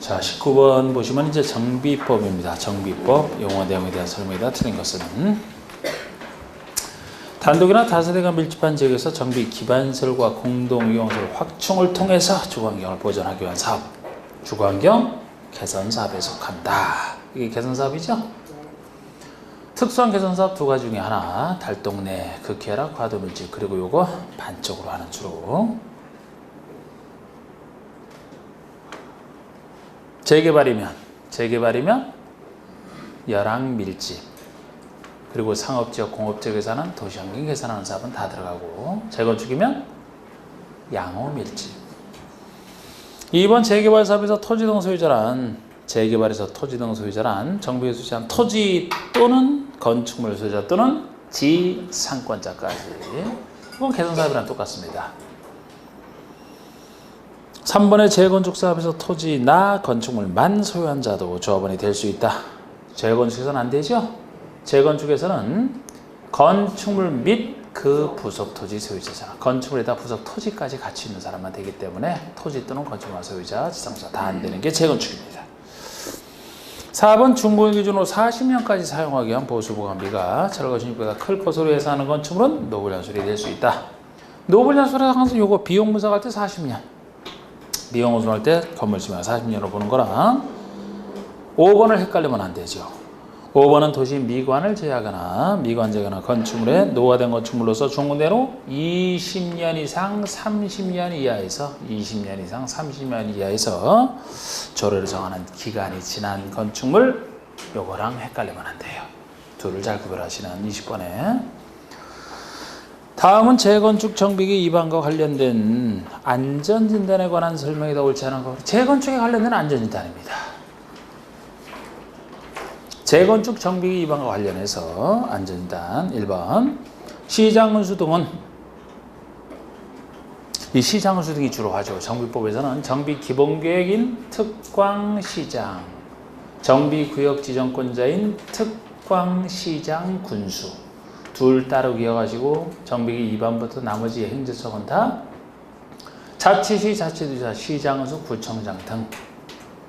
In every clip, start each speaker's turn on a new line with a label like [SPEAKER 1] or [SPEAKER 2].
[SPEAKER 1] 자, 19번 보시면 이제 정비법입니다. 정비법, 용어 내용에 대한 설명이다. 틀린 것은 단독이나 다세대가 밀집한 지역에서 정비 기반시설과 공동이용시설 확충을 통해서 주거환경을 보존하기 위한 사업, 주거환경 개선사업에 속한다. 이게 개선사업이죠? 특수한 개선사업 두 가지 중에 하나, 달동 내 극해라 과도밀집, 그리고 요거 반쪽으로 하는 주로. 재개발이면 열악밀집, 그리고 상업지역, 공업지역에서는 도시환경 개선하는 사업은 다 들어가고, 재건축이면 양호밀집. 2번 재개발 사업에서 토지 등 소유자란, 재개발에서 토지 등 소유자란 정부에 수시한 토지 또는 건축물 소유자 또는 지상권자까지. 이건 개선사업이랑 똑같습니다. 3번의 재건축 사업에서 토지나 건축물만 소유한 자도 조합원이 될 수 있다. 재건축에서는 안 되죠? 재건축에서는 건축물 및 그 부속 토지 소유자잖아. 건축물에다 부속 토지까지 같이 있는 사람만 되기 때문에 토지 또는 건축물 소유자, 지상자 다 안 되는 게 재건축입니다. 4번 중고일 기준으로 40년까지 사용하기 위한 보수보관비가 철거 진입보다 클 것으로 예상하는 건축물은 노블연수리 될 수 있다. 노블연수리 항상 요거 비용 분석할 때 40년. 비용 호송할 때 건물 지면 40년으로 보는 거랑 5번을 헷갈리면 안 되죠. 5번은 도시 미관을 제하거나 미관제거나 건축물에 노후화된 건축물로서 중고대로 20년 이상 30년 이하에서 20년 이상 30년 이하에서 조례를 정하는 기간이 지난 건축물, 요거랑 헷갈리면 안 돼요. 둘을 잘 구별하시는 20번에. 다음은 재건축 정비기 위반과 관련된 안전진단에 관한 설명이 더 옳지 않은 거. 재건축에 관련된 안전진단입니다. 재건축 정비기 위반과 관련해서 안전진단 1번. 시장운수 등은, 이 시장운수 등이 주로 하죠. 정비법에서는 정비 기본계획인 특광시장, 정비구역 지정권자인 특광시장 군수 둘 따로 이어가지고 정비기 위반부터 나머지 행정처분 다 자치시, 자치도지사, 시장운수, 구청장 등.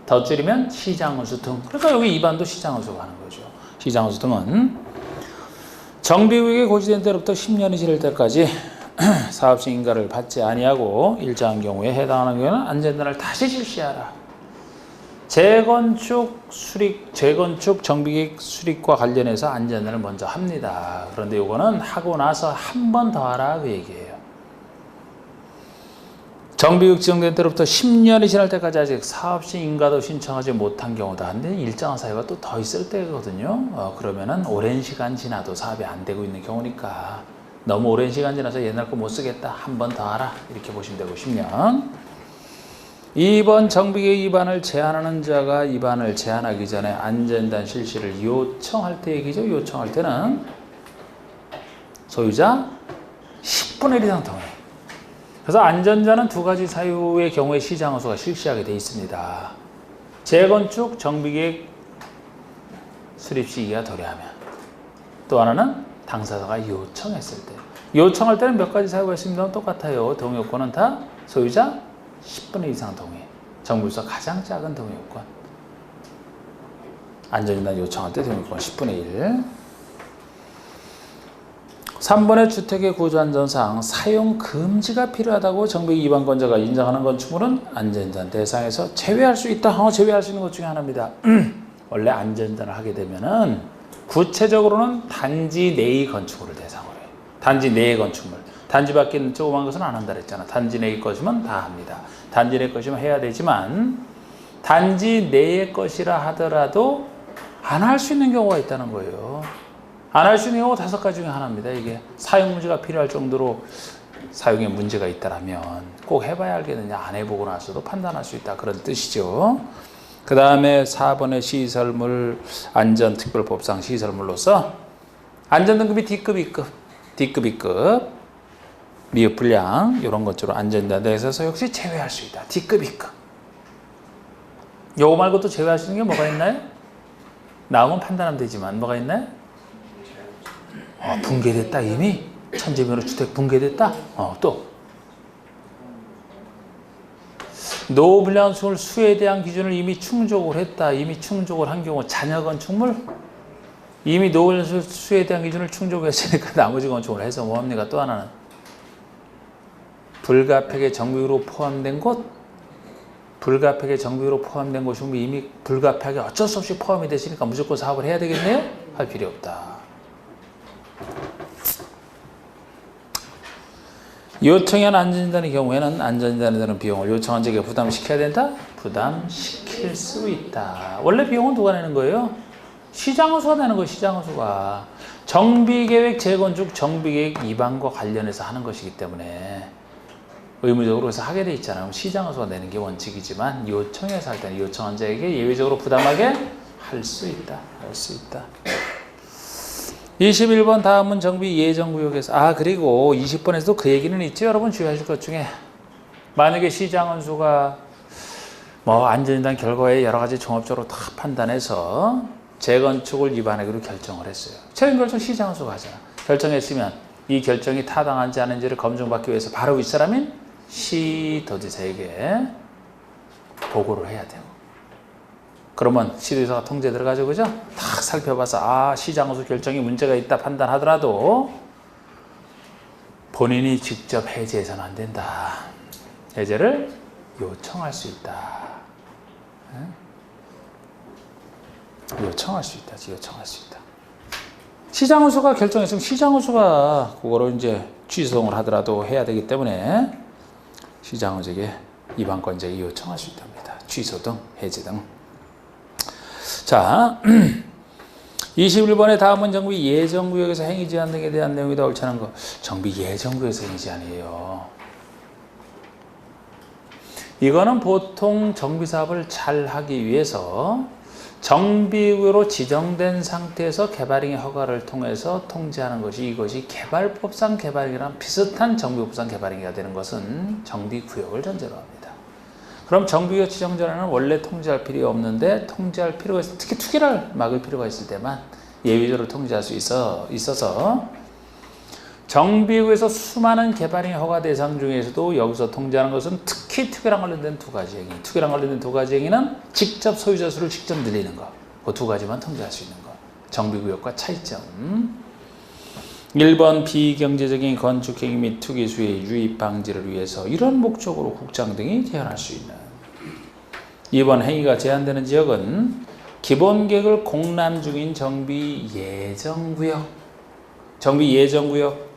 [SPEAKER 1] 더 줄이면 시장운수 등. 그러니까 여기 위반도 시장운수가 하는 거죠. 시장운수 등은 정비구역이 고지된 때로부터 10년이 지날 때까지 사업시 인가를 받지 아니하고 일정한 경우에 해당하는 경우에는 안전진단을 다시 실시하라. 재건축 정비계획 수립과 관련해서 안전진단을 먼저 합니다. 그런데 이거는 하고 나서 한 번 더 하라 그 얘기예요. 정비구역 지정된 때로부터 10년이 지날 때까지 아직 사업시 인가도 신청하지 못한 경우다. 근데 일정한 사유가 또 더 있을 때거든요. 그러면은 오랜 시간 지나도 사업이 안 되고 있는 경우니까 너무 오랜 시간 지나서 옛날 거 못 쓰겠다. 한 번 더 하라. 이렇게 보시면 되고 10년. 2번 정비계획 위반을 제한하는 자가 위반을 제한하기 전에 안전진단 실시를 요청할 때 얘기죠. 요청할 때는 소유자 10분의 1 이상 동의. 그래서 안전자는 두 가지 사유의 경우에 시장운수가 실시하게 되어 있습니다. 재건축 정비계획 수립 시기가 도래하면, 또 하나는 당사자가 요청했을 때. 요청할 때는 몇 가지 사유가 있습니다. 똑같아요. 동의요건은 다 소유자 10분의 1 이상 동의. 정부에서 가장 작은 동의요건. 안전진단 요청할 때 동의요건 10분의 1. 3번의 주택의 구조안전상 사용 금지가 필요하다고 정비계획 위반권자가 인정하는 건축물은 안전진단 대상에서 제외할 수 있다. 제외할 수 있는 것 중에 하나입니다. 원래 안전진단을 하게 되면은 구체적으로는 단지 내의 건축물을 대상으로 해요. 단지 내의 건축물. 단지 밖에 있는 조그만 것은 안 한다 그랬잖아. 단지 내의 것이면 다 합니다. 단지 내 것이면 해야 되지만 단지 내의 것이라 하더라도 안 할 수 있는 경우가 있다는 거예요. 안 할 수 있는 경우가 5가지 중에 하나입니다. 이게 사용 문제가 필요할 정도로 사용에 문제가 있다라면 꼭 해봐야 알겠느냐. 안 해보고 나서도 판단할 수 있다. 그런 뜻이죠. 그 다음에 4번의 시설물 안전특별법상 시설물로서 안전등급이 D급, D급, 미흡 불량 이런 것으로 안전진단에 있어서 역시 제외할 수 있다. D급, E급. 요거 말고 또 제외할 수 있는 게 뭐가 있나요? 나오면 판단하면 되지만 뭐가 있나요? 붕괴됐다 이미? 천재면허 주택 붕괴됐다? 또 노블량수를 수에 대한 기준을 이미 충족을 했다. 이미 충족을 한 경우 잔여 건축물 이미 노블량수 수에 대한 기준을 충족했으니까 나머지 건축을 해서 뭐합니까? 또 하나는 불가피하게 정비로 포함된 곳 불가피하게 정비로 포함된 곳이면 이미 불가피하게 어쩔 수 없이 포함이 됐으니까 무조건 사업을 해야 되겠네요? 할 필요 없다. 요청한 안전진단의 경우에는 안전진단에 드는 비용을 요청한 적에 부담시켜야 된다? 부담시킬 수 있다. 원래 비용은 누가 내는 거예요? 시장허수가 내는 거예요. 시장허수가. 정비계획 재건축 정비계획 위반과 관련해서 하는 것이기 때문에 의무적으로 해서 하게 돼 있잖아요. 시장허수가 내는 게 원칙이지만 요청해서 할 때는 요청한 자에게 예외적으로 부담하게 할 수 있다. 할 수 있다. 21번 다음은 정비 예정구역에서 그리고 20번에서도 그 얘기는 있죠. 여러분 주의하실 것 중에 만약에 시장원수가 뭐 안전진단 결과에 여러 가지 종합적으로 다 판단해서 재건축을 위반하기로 결정을 했어요. 최종 결정 시장원수가 하잖아. 결정했으면 이 결정이 타당한지 아닌지를 검증받기 위해서 바로 윗사람인 시도지사에게 보고를 해야 돼요. 그러면 시도지사가 통제 들어가죠, 그죠? 딱 살펴봐서 시장허수 결정이 문제가 있다 판단하더라도 본인이 직접 해제해서는 안 된다. 해제를 요청할 수 있다. 요청할 수 있다. 요청할 수 있다. 시장허수가 결정했으면 시장허수가 그거를 이제 취소를 하더라도 해야 되기 때문에 시장허수에게 위반권자에게 요청할 수 있답니다. 취소 등 해제 등. 자, 21번의 다음은 정비 예정구역에서 행위 제한 등에 대한 내용이 다 옳지 않은 거. 정비 예정구역에서 행위 제한이에요. 이거는 보통 정비사업을 잘 하기 위해서 정비구역으로 지정된 상태에서 개발행위 허가를 통해서 통제하는 것이 이것이 개발법상 개발행위랑 비슷한 정비법상 개발행위가 되는 것은 정비구역을 전제로 합니다. 그럼 정비구역 지정 전에는 원래 통제할 필요 없는데 통제할 필요가 있어 특히 투기를 막을 필요가 있을 때만 예외적으로 통제할 수 있어서 정비구역에서 수많은 개발행위 허가 대상 중에서도 여기서 통제하는 것은 특히 투기랑 관련된 두 가지 행위. 투기랑 관련된 두 가지 행위는 직접 소유자 수를 직접 늘리는 거. 그 두 가지만 통제할 수 있는 거. 정비구역과 차이점. 1번 비경제적인 건축행위 및 투기 수의 유입 방지를 위해서 이런 목적으로 국장 등이 제한할 수 있는 2번 행위가 제한되는 지역은 기본계획을 공람 중인 정비 예정구역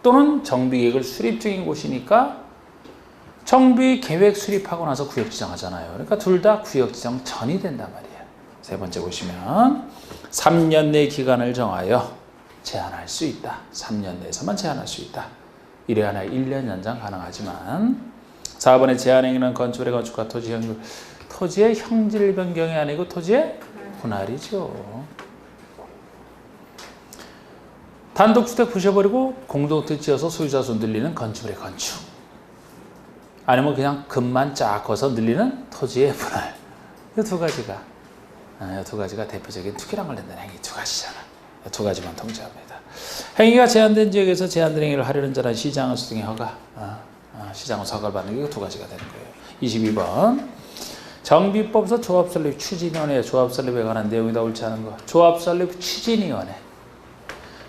[SPEAKER 1] 또는 정비계획을 수립 중인 곳이니까 정비계획 수립하고 나서 구역 지정하잖아요. 그러니까 둘 다 구역 지정 전이 된단 말이에요. 세 번째 보시면 3년 내 기간을 정하여 제한할 수 있다. 3년 내에서만 제한할 수 있다. 1회 하나 1년 연장 가능하지만 4번의 제한행위는 건축의 건축과 토지의 형질 변경이 아니고 토지의 분할이죠. 단독주택 부셔버리고 공동주택 지어서 소유자 수 늘리는 건축물의 건축. 아니면 그냥 급만 쫙 커서 늘리는 토지의 분할. 이 두 가지가 대표적인 투기랑 관련된 행위 두 가지잖아. 두 가지만 통제합니다. 행위가 제한된 지역에서 제한된 행위를 하려는 자는 시장허수 등의 허가, 시장허수 허가를 받는 게 두 가지가 되는 거예요. 22번 정비법에서 조합설립 추진위원회 조합 설립에 관한 내용이 다 옳지 않은 거. 조합 설립 추진위원회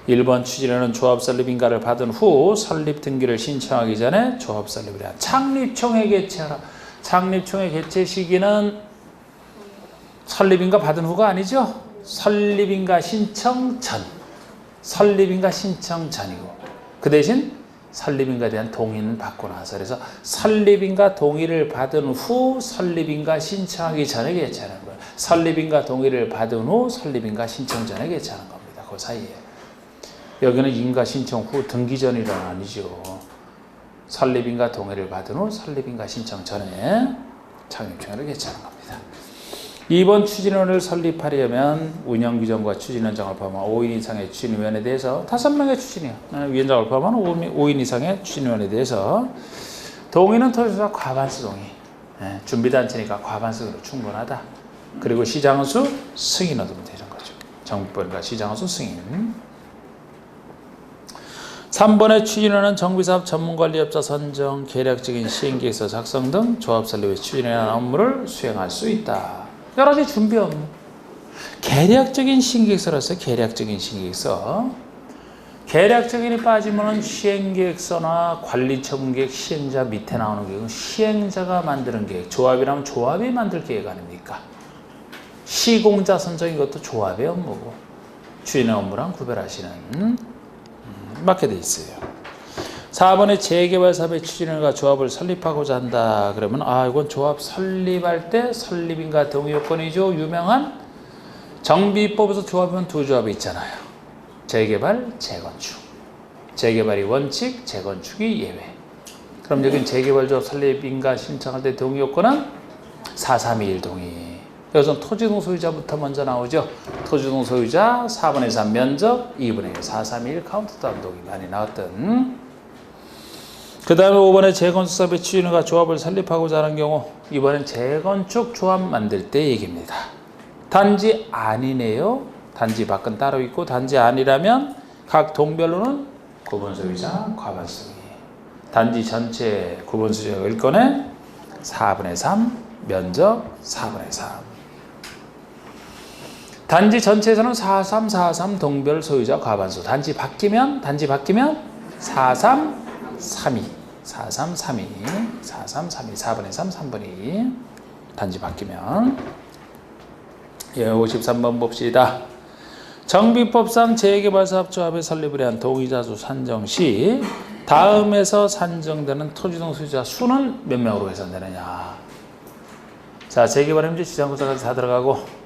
[SPEAKER 1] 1번 추진위원회는 조합 설립인가를 받은 후 설립 등기를 신청하기 전에 조합 설립을 해야 창립총회 개최하라. 창립총회 개최 시기는 설립인가 받은 후가 아니죠. 설립인가 신청 전이고 그 대신 설립인가에 대한 동의는 받고 나서 그래서 설립인가 동의를 받은 후 설립인가 신청하기 전에 개최하는 거예요. 설립인가 동의를 받은 후 설립인가 신청 전에 개최하는 겁니다. 그 사이에 여기는 인가 신청 후 등기 전이란 아니죠. 설립인가 동의를 받은 후 설립인가 신청 전에 창립총회를 개최하는 겁니다. 2번 추진위원회를 설립하려면 운영규정과 추진위원장을 포함한 5인 이상의 추진위원회에 대해서 5명의 추진위원장을 포함한 5인 이상의 추진위원회에 대해서 동의는 토지사 과반수 동의. 준비단체니까 과반수로 충분하다. 그리고 시장허수 승인 얻으면 되는 거죠. 정비법인가 시장허수 승인. 3번에 추진하는 정비사업 전문관리업자 선정, 계략적인 시행계획서 작성 등 조합 설립에 추진하는 업무를 수행할 수 있다. 여러 가지 준비 업무. 계략적인 시행계획서라서 계략적인 시행계획서. 계략적인이 빠지면 시행계획서나 관리처분계획 시행자 밑에 나오는 계획은 시행자가 만드는 계획, 조합이라면 조합이 만들 계획 아닙니까? 시공자 선정인 것도 조합의 업무고 추진의 업무랑 구별하시는 맞게 돼 있어요. 4번에 재개발 사업의 추진과 조합을 설립하고자 한다. 그러면 이건 조합 설립할 때 설립인가 동의 요건이죠. 유명한 정비법에서 조합이면 두 조합이 있잖아요. 재개발, 재건축. 재개발이 원칙, 재건축이 예외. 그럼 여기는 재개발 조합 설립인가 신청할 때 동의 요건은 4321 동의. 여기서 토지동 소유자부터 먼저 나오죠. 토지동 소유자 4분의 3 면적 2분의 1 431 카운트다운 동의 많이 나왔던. 그 다음에 5번에 재건축 사업의 추진과 조합을 설립하고자 하는 경우 이번엔 재건축 조합 만들 때 얘기입니다. 단지 아니네요. 단지 밖은 따로 있고 단지 아니라면 각 동별로는 구분 소유자 과반 소유. 단지 전체 구분 소유자 1건에 4분의 3 면적 4분의 3. 단지 전체에서는 4343 동별 소유자 과반수. 단지 바뀌면 4332. 4332. 4332. 4분의 3 3분의 2. 단지 바뀌면. 53번 봅시다. 정비법상 재개발사업조합의 설립을 위한 동의자 수 산정 시 다음에서 산정되는 토지동 소유자 수는 몇 명으로 계산되느냐. 자, 재개발임제 지상공사까지 다 들어가고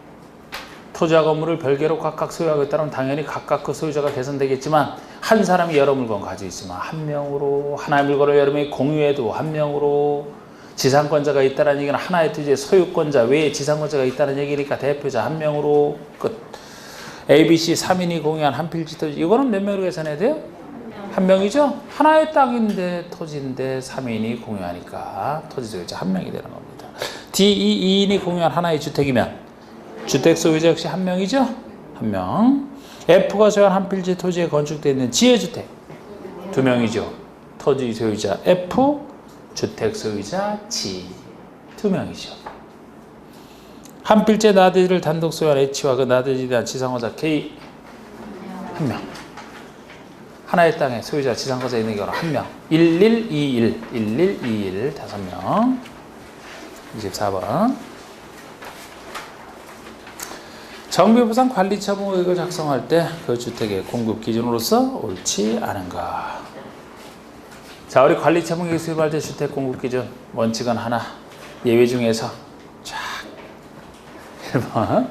[SPEAKER 1] 토지와 건물을 별개로 각각 소유하고 있다면 당연히 각각 그 소유자가 계산되겠지만 한 사람이 여러 물건 가지고 있으면 한 명으로, 하나의 물건을 여러 명이 공유해도 한 명으로, 지상권자가 있다는 얘기는 하나의 토지의 소유권자 외에 지상권자가 있다는 얘기니까 대표자 한 명으로 끝. ABC 3인이 공유한 한 필지 토지 이거는 몇 명으로 계산해야 돼요? 한 명이죠? 하나의 땅인데 토지인데 3인이 공유하니까 토지 소유자 한 명이 되는 겁니다. D, 2인이 공유한 하나의 주택이면 주택 소유자 역시 한 명이죠? 한 명. F가 소유한 한 필지 토지에 건축되어 있는 지혜주택 두 명이죠. 토지 소유자 F, 주택 소유자 G 두 명이죠. 한 필지의 나대지를 단독 소유한 H와 그 나대지에 대한 지상권자 K 한 명. 하나의 땅에 소유자 지상권자 있는 경우 한 명. 1121 다섯 명. 24번. 정비법상 관리처분의결을 작성할 때 그 주택의 공급 기준으로서 옳지 않은가. 자, 우리 관리처분계획 수립할 때 주택 공급 기준 원칙은 하나. 예외 중에서 쫙 1번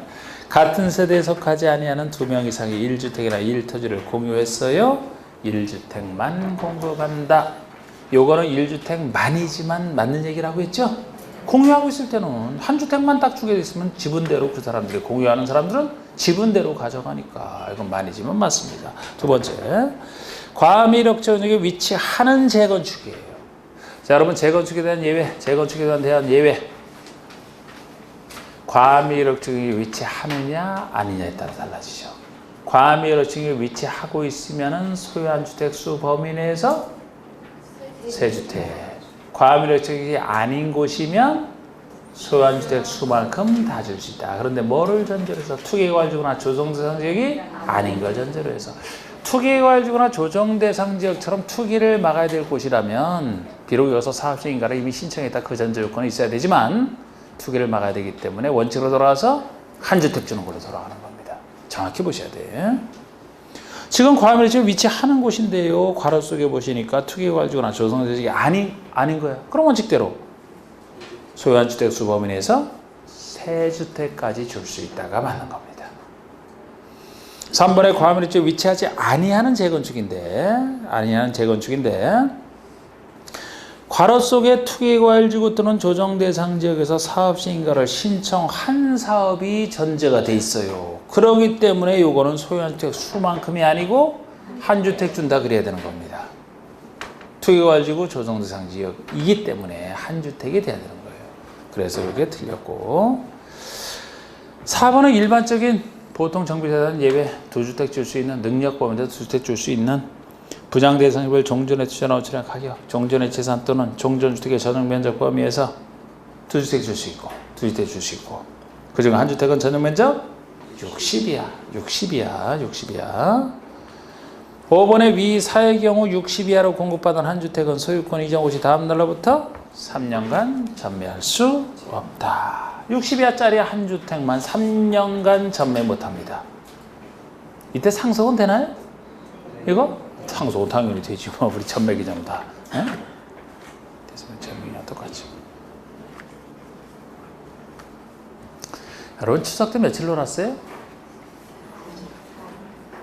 [SPEAKER 1] 같은 세대에 속하지 아니하는 2명 이상의 1주택이나 1토지를 공유했어요. 1주택만 공급한다. 요거는 1주택만이지만 맞는 얘기라고 했죠? 공유하고 있을 때는 한 주택만 딱 주게 있으면 지분대로 그 사람들이 공유하는 사람들은 지분대로 가져가니까 이건 많이지만 맞습니다. 두 번째, 과밀역 지역에 위치하는 재건축이에요. 자, 여러분 재건축에 대한 예외, 재건축에 대한 예외. 과밀역 지역에 위치하느냐 아니냐에 따라 달라지죠. 과밀역 지역에 위치하고 있으면은 소유한 주택 수 범위 내에서 세 주택. 과밀역 지역이 아닌 곳이면 소유한 주택 수만큼 다 줄 수 있다. 그런데 뭐를 전제로 해서 투기과일지구나 조정대상 지역이 아닌 걸 전제로 해서 투기과일지구나 조정대상 지역처럼 투기를 막아야 될 곳이라면 비록 여기서 사업시행인가를 이미 신청했다 그 전제 요건이 있어야 되지만 투기를 막아야 되기 때문에 원칙으로 돌아와서 한 주택 주는 걸로 돌아가는 겁니다. 정확히 보셔야 돼. 지금 과밀지역 위치하는 곳인데요. 괄호 속에 보시니까 투기과일지구나 조정대상이 아닌 거예요. 그럼 원칙대로 소유한 주택 수 범위 내에서 세 주택까지 줄 수 있다가 맞는 겁니다. 3번에 과밀지역 위치하지 아니하는 재건축인데 괄호 속에 투기과일지구 또는 조정대상 지역에서 사업시행인가를 신청한 사업이 전제가 돼 있어요. 그렇기 때문에 요거는 소유한 주택 수만큼이 아니고 한 주택 준다 그래야 되는 겁니다. 투기과일지구 조정대상 지역이기 때문에 한 주택이 돼야 되는 거예요. 그래서 이게 틀렸고 4번은 일반적인 보통 정비사단 예외 두 주택 줄 수 있는 능력 범위에서 두 주택 줄 수 있는 분양 대상별 종전의 투자나 우천의 가격, 종전의 재산 또는 종전주택의 전용 면적 범위에서 두 주택 줄 수 있고, 두 주택 줄 수 있고, 그중 한 주택은 전용 면적 60이야. 60이야. 5번의 위 사의 경우 60 이하로 공급받은 한 주택은 소유권 이전 시 다음 날로부터 3년간 전매할 수 없다. 60 이하짜리 한 주택만 3년간 전매 못합니다. 이때 상속은 되나요? 이거? 상속은 당연히 되지. 뭐 우리 전매 기장 다. 대소면 전매기랑 똑같이. 여러분 추석 때 며칠 놀았어요?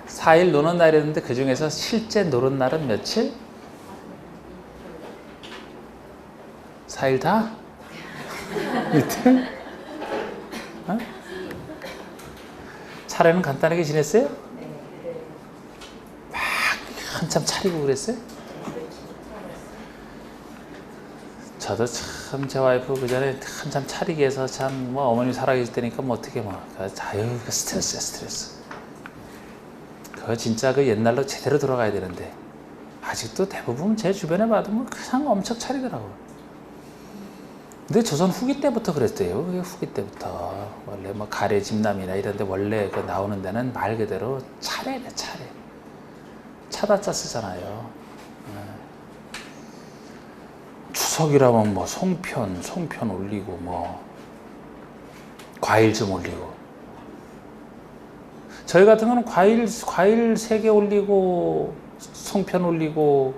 [SPEAKER 1] 4일 노는 날이었는데 그 중에서 실제 노는 날은 며칠? 4일 다? 이틀? 차례는 간단하게 지냈어요? 막 한참 차리고 그랬어요? 저도 참 제 와이프 그 전에 한참 차리게 해서 참 뭐 어머니 살아계실 때니까 뭐 어떻게 뭐 아유 그 스트레스. 그거 진짜 그 옛날로 제대로 돌아가야 되는데 아직도 대부분 제 주변에 봐도 뭐 그냥 엄청 차리더라고. 근데 조선 후기 때부터 그랬대요. 후기 때부터 원래 뭐 가래 집남이나 이런데 원래 그 나오는 데는 말 그대로 차례래. 차다짜 쓰잖아요. 추석이라면 뭐 송편 올리고 뭐 과일 좀 올리고. 저희 같은 거는 과일 3개 올리고 송편 올리고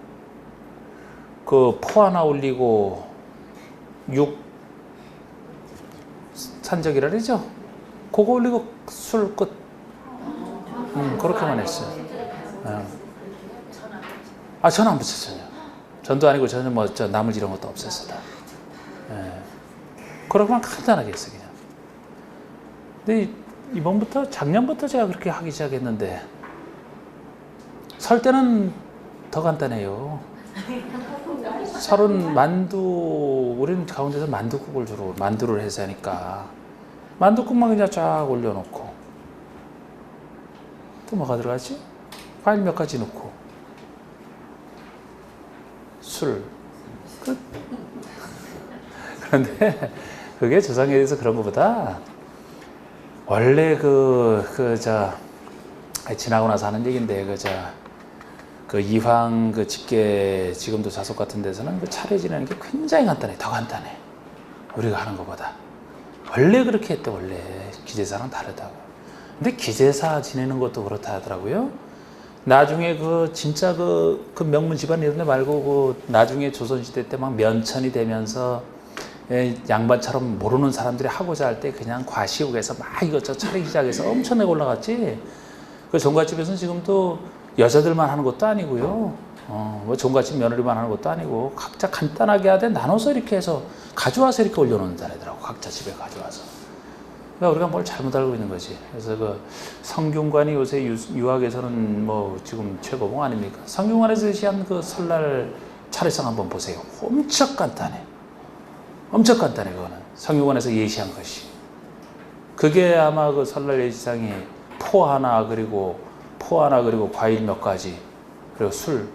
[SPEAKER 1] 그 포 하나 올리고 육 산적이라 그러죠? 그거 올리고 술 끝. 그렇게만 했어요. 전 안 붙였어요. 전도 아니고 저는 뭐 나머지 이런 것도 없었어 다. 그렇게만 간단하게 했어요 그냥. 근데 작년부터 제가 그렇게 하기 시작했는데 설 때는 더 간단해요. 설은 우리는 가운데서 만두국을 주로 만두를 해서 하니까 만두국만 그냥 쫙 올려놓고 또 뭐가 들어가지? 과일 몇 가지 넣고 술 끝. 그런데 그게 조상에 대해서 그런 것보다 원래 지나고 나서 하는 얘기인데 그 이황 그 집계 지금도 자속 같은 데서는 그 차례 지내는 게 굉장히 간단해. 더 간단해. 우리가 하는 것보다. 원래 그렇게 했대. 원래 기재사랑 다르다고. 근데 기재사 지내는 것도 그렇다 하더라고요. 나중에 진짜 그 명문 집안 이런 데 말고 나중에 조선시대 때 막 면천이 되면서 양반처럼 모르는 사람들이 하고자 할 때 그냥 과시욕에서 막 이것저것 차리기 시작해서 엄청나게 올라갔지. 그 종갓집에서는 지금도 여자들만 하는 것도 아니고요. 뭐 종갓집 며느리만 하는 것도 아니고 각자 간단하게 하되 나눠서 이렇게 해서 가져와서 이렇게 올려놓는다더라고. 각자 집에 가져와서. 그러니까 우리가 뭘 잘못 알고 있는 거지. 그래서 그 성균관이 요새 유학에서는 뭐 지금 최고봉 아닙니까? 성균관에서 제시한 그 설날 차례상 한번 보세요. 엄청 간단해. 그거는. 성균관에서 예시한 것이. 그게 아마 그 설날 예시상이 포 하나 그리고 과일 몇 가지 그리고 술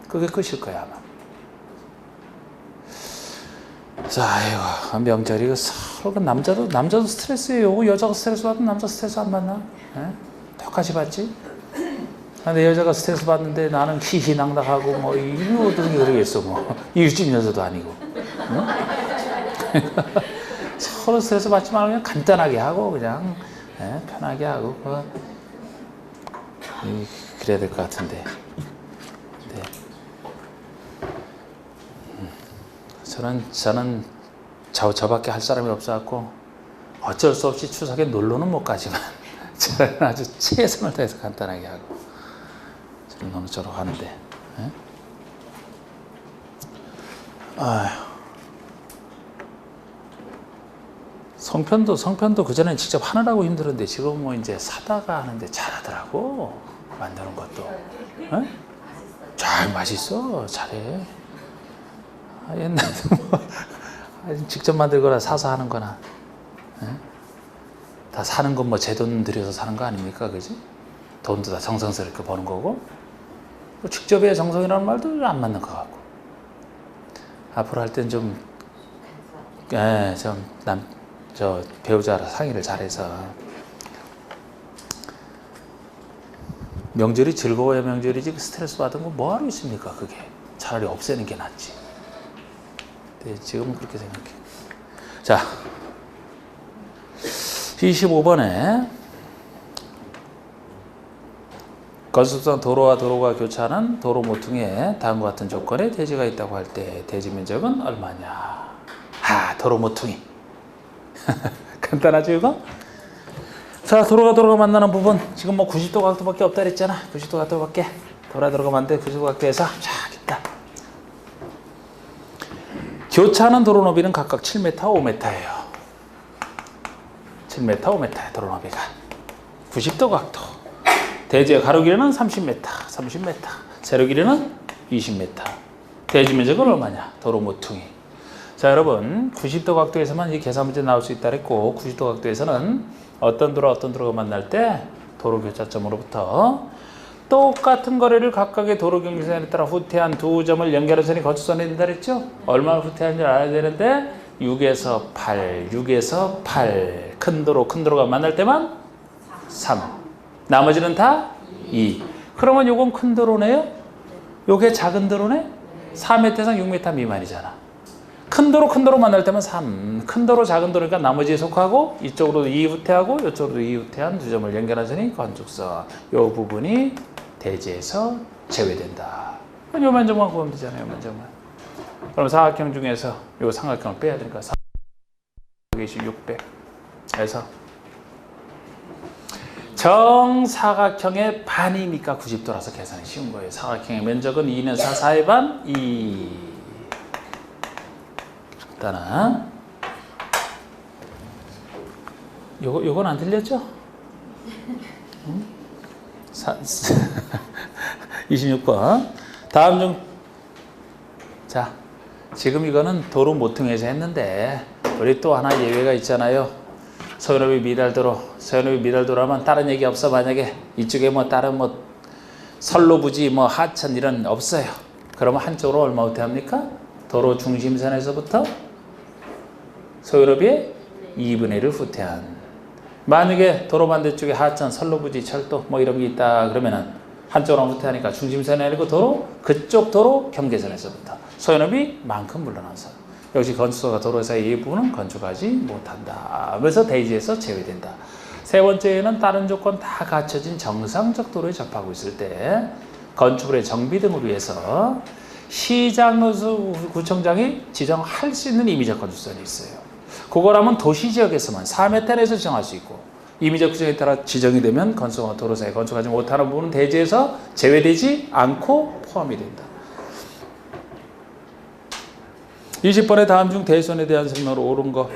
[SPEAKER 1] 그게 끝일 거야 아마. 자, 아이고 명절이 서로 남자도 스트레스예요. 여자가 스트레스 받으면 남자 스트레스 안 받나? 똑같이 받지? 근데 여자가 스트레스 받는데 나는 희희낙낙하고 뭐 이거 어떻게 그러겠어 뭐 일주일 연서도 아니고. 응? 서로 스트레스 받지 말고 그냥 간단하게 하고 그냥 편하게 하고 그래야 될 것 같은데. 네. 저는 저밖에 할 사람이 없어갖고 어쩔 수 없이 추석에 놀러는 못 가지만 저는 아주 최선을 다해서 간단하게 하고 저는 어느 쪽으로 가는데. 아휴. 성편도 그전엔 직접 하느라고 힘들었는데 지금 뭐 이제 사다가 하는데 잘하더라고. 만드는 것도. 잘 맛있어. 잘해. 옛날에도 뭐 직접 만들거나 사서 하는 거나 다 사는 건 뭐 제 돈 들여서 사는 거 아닙니까? 그지? 돈도 다 정성스럽게 버는 거고. 직접의 정성이라는 말도 안 맞는 것 같고. 앞으로 할 땐 좀, 배우자라 상의를 잘해서. 명절이 즐거워야 명절이지, 스트레스 받은 거 뭐하러 있습니까, 그게. 차라리 없애는 게 낫지. 네, 지금은 그렇게 생각해. 자, 25번에 건축상 도로와 도로가 교차하는 도로 모퉁이에 다음과 같은 조건에 대지가 있다고 할 때 대지 면적은 얼마냐? 도로 모퉁이. 간단하죠, 이거? 자, 도로가 만나는 부분. 지금 뭐 90도 각도밖에 없다 그랬잖아. 90도 각도밖에. 도로가 만나는데 90도 각도에서 쫙 있다. 교차하는 도로 너비는 각각 7m, 5m예요. 7m, 5m야, 도로 너비가. 90도 각도. 대지의 가로 길이는 30m, 세로 길이는 20m. 대지 면적은 얼마냐? 도로 모퉁이. 자, 여러분, 90도 각도에서만 이 계산 문제 나올 수 있다 그랬고, 90도 각도에서는 어떤 도로가 만날 때 도로 교차점으로부터 똑같은 거리를 각각의 도로 경계선에 따라 후퇴한 두 점을 연결한 선이 거주선이 된다 그랬죠? 얼마나 후퇴한지 알아야 되는데 6에서 8. 큰 도로가 만날 때만 3. 나머지는 다 2. 그러면 요건 큰 도로네요? 요게 작은 도로네? 4m에서 6m 미만이잖아. 큰 도로 만날 때면 3. 큰 도로, 작은 도로니까 나머지에 속하고 이쪽으로도 2 후퇴하고 이쪽으로도 2 후퇴한 두 점을 연결한 선이 건축선. 요 부분이 대지에서 제외된다. 요 면적만 구하면 되잖아요. 요 면적만. 그럼 사각형 중에서 요 삼각형을 빼야 되니까 600 해서 정사각형의 반이니까 90도라서 계산이 쉬운 거예요. 사각형의 면적은 2는 4, 4의 반, 2. 일단은 요건 안 들렸죠? 26번. 다음 중, 자, 지금 이거는 도로 모퉁이에서 했는데 우리 또 하나 예외가 있잖아요. 서해너비 미달도로라면 다른 얘기 없어. 만약에 이쪽에 뭐 다른 뭐 선로부지 뭐 하천 이런 없어요. 그러면 한쪽으로 얼마 후퇴합니까? 도로 중심선에서부터 소유로비의 2분의 1을 후퇴한. 만약에 도로 반대쪽에 하천, 선로부지, 철도 뭐 이런 게 있다 그러면은 한쪽으로 후퇴하니까 중심선이 아니고 그쪽 도로 경계선에서부터 소유로비만큼 물러나서. 역시 건축소가 도로 사이 이 부분은 건축하지 못한다. 그래서 대지에서 제외된다. 세 번째는 다른 조건 다 갖춰진 정상적 도로에 접하고 있을 때 건축물의 정비 등을 위해서 시장노수 구청장이 지정할 수 있는 임의적 건축선이 있어요. 그거라면 도시지역에서만 4m 내에서 지정할 수 있고 임의적 규정에 따라 지정이 되면 건축과 도로 사이 건축하지 못하는 부분은 대지에서 제외되지 않고 포함이 된다. 20번에 다음 중 대수선에 대한 설명으로 옳은 거.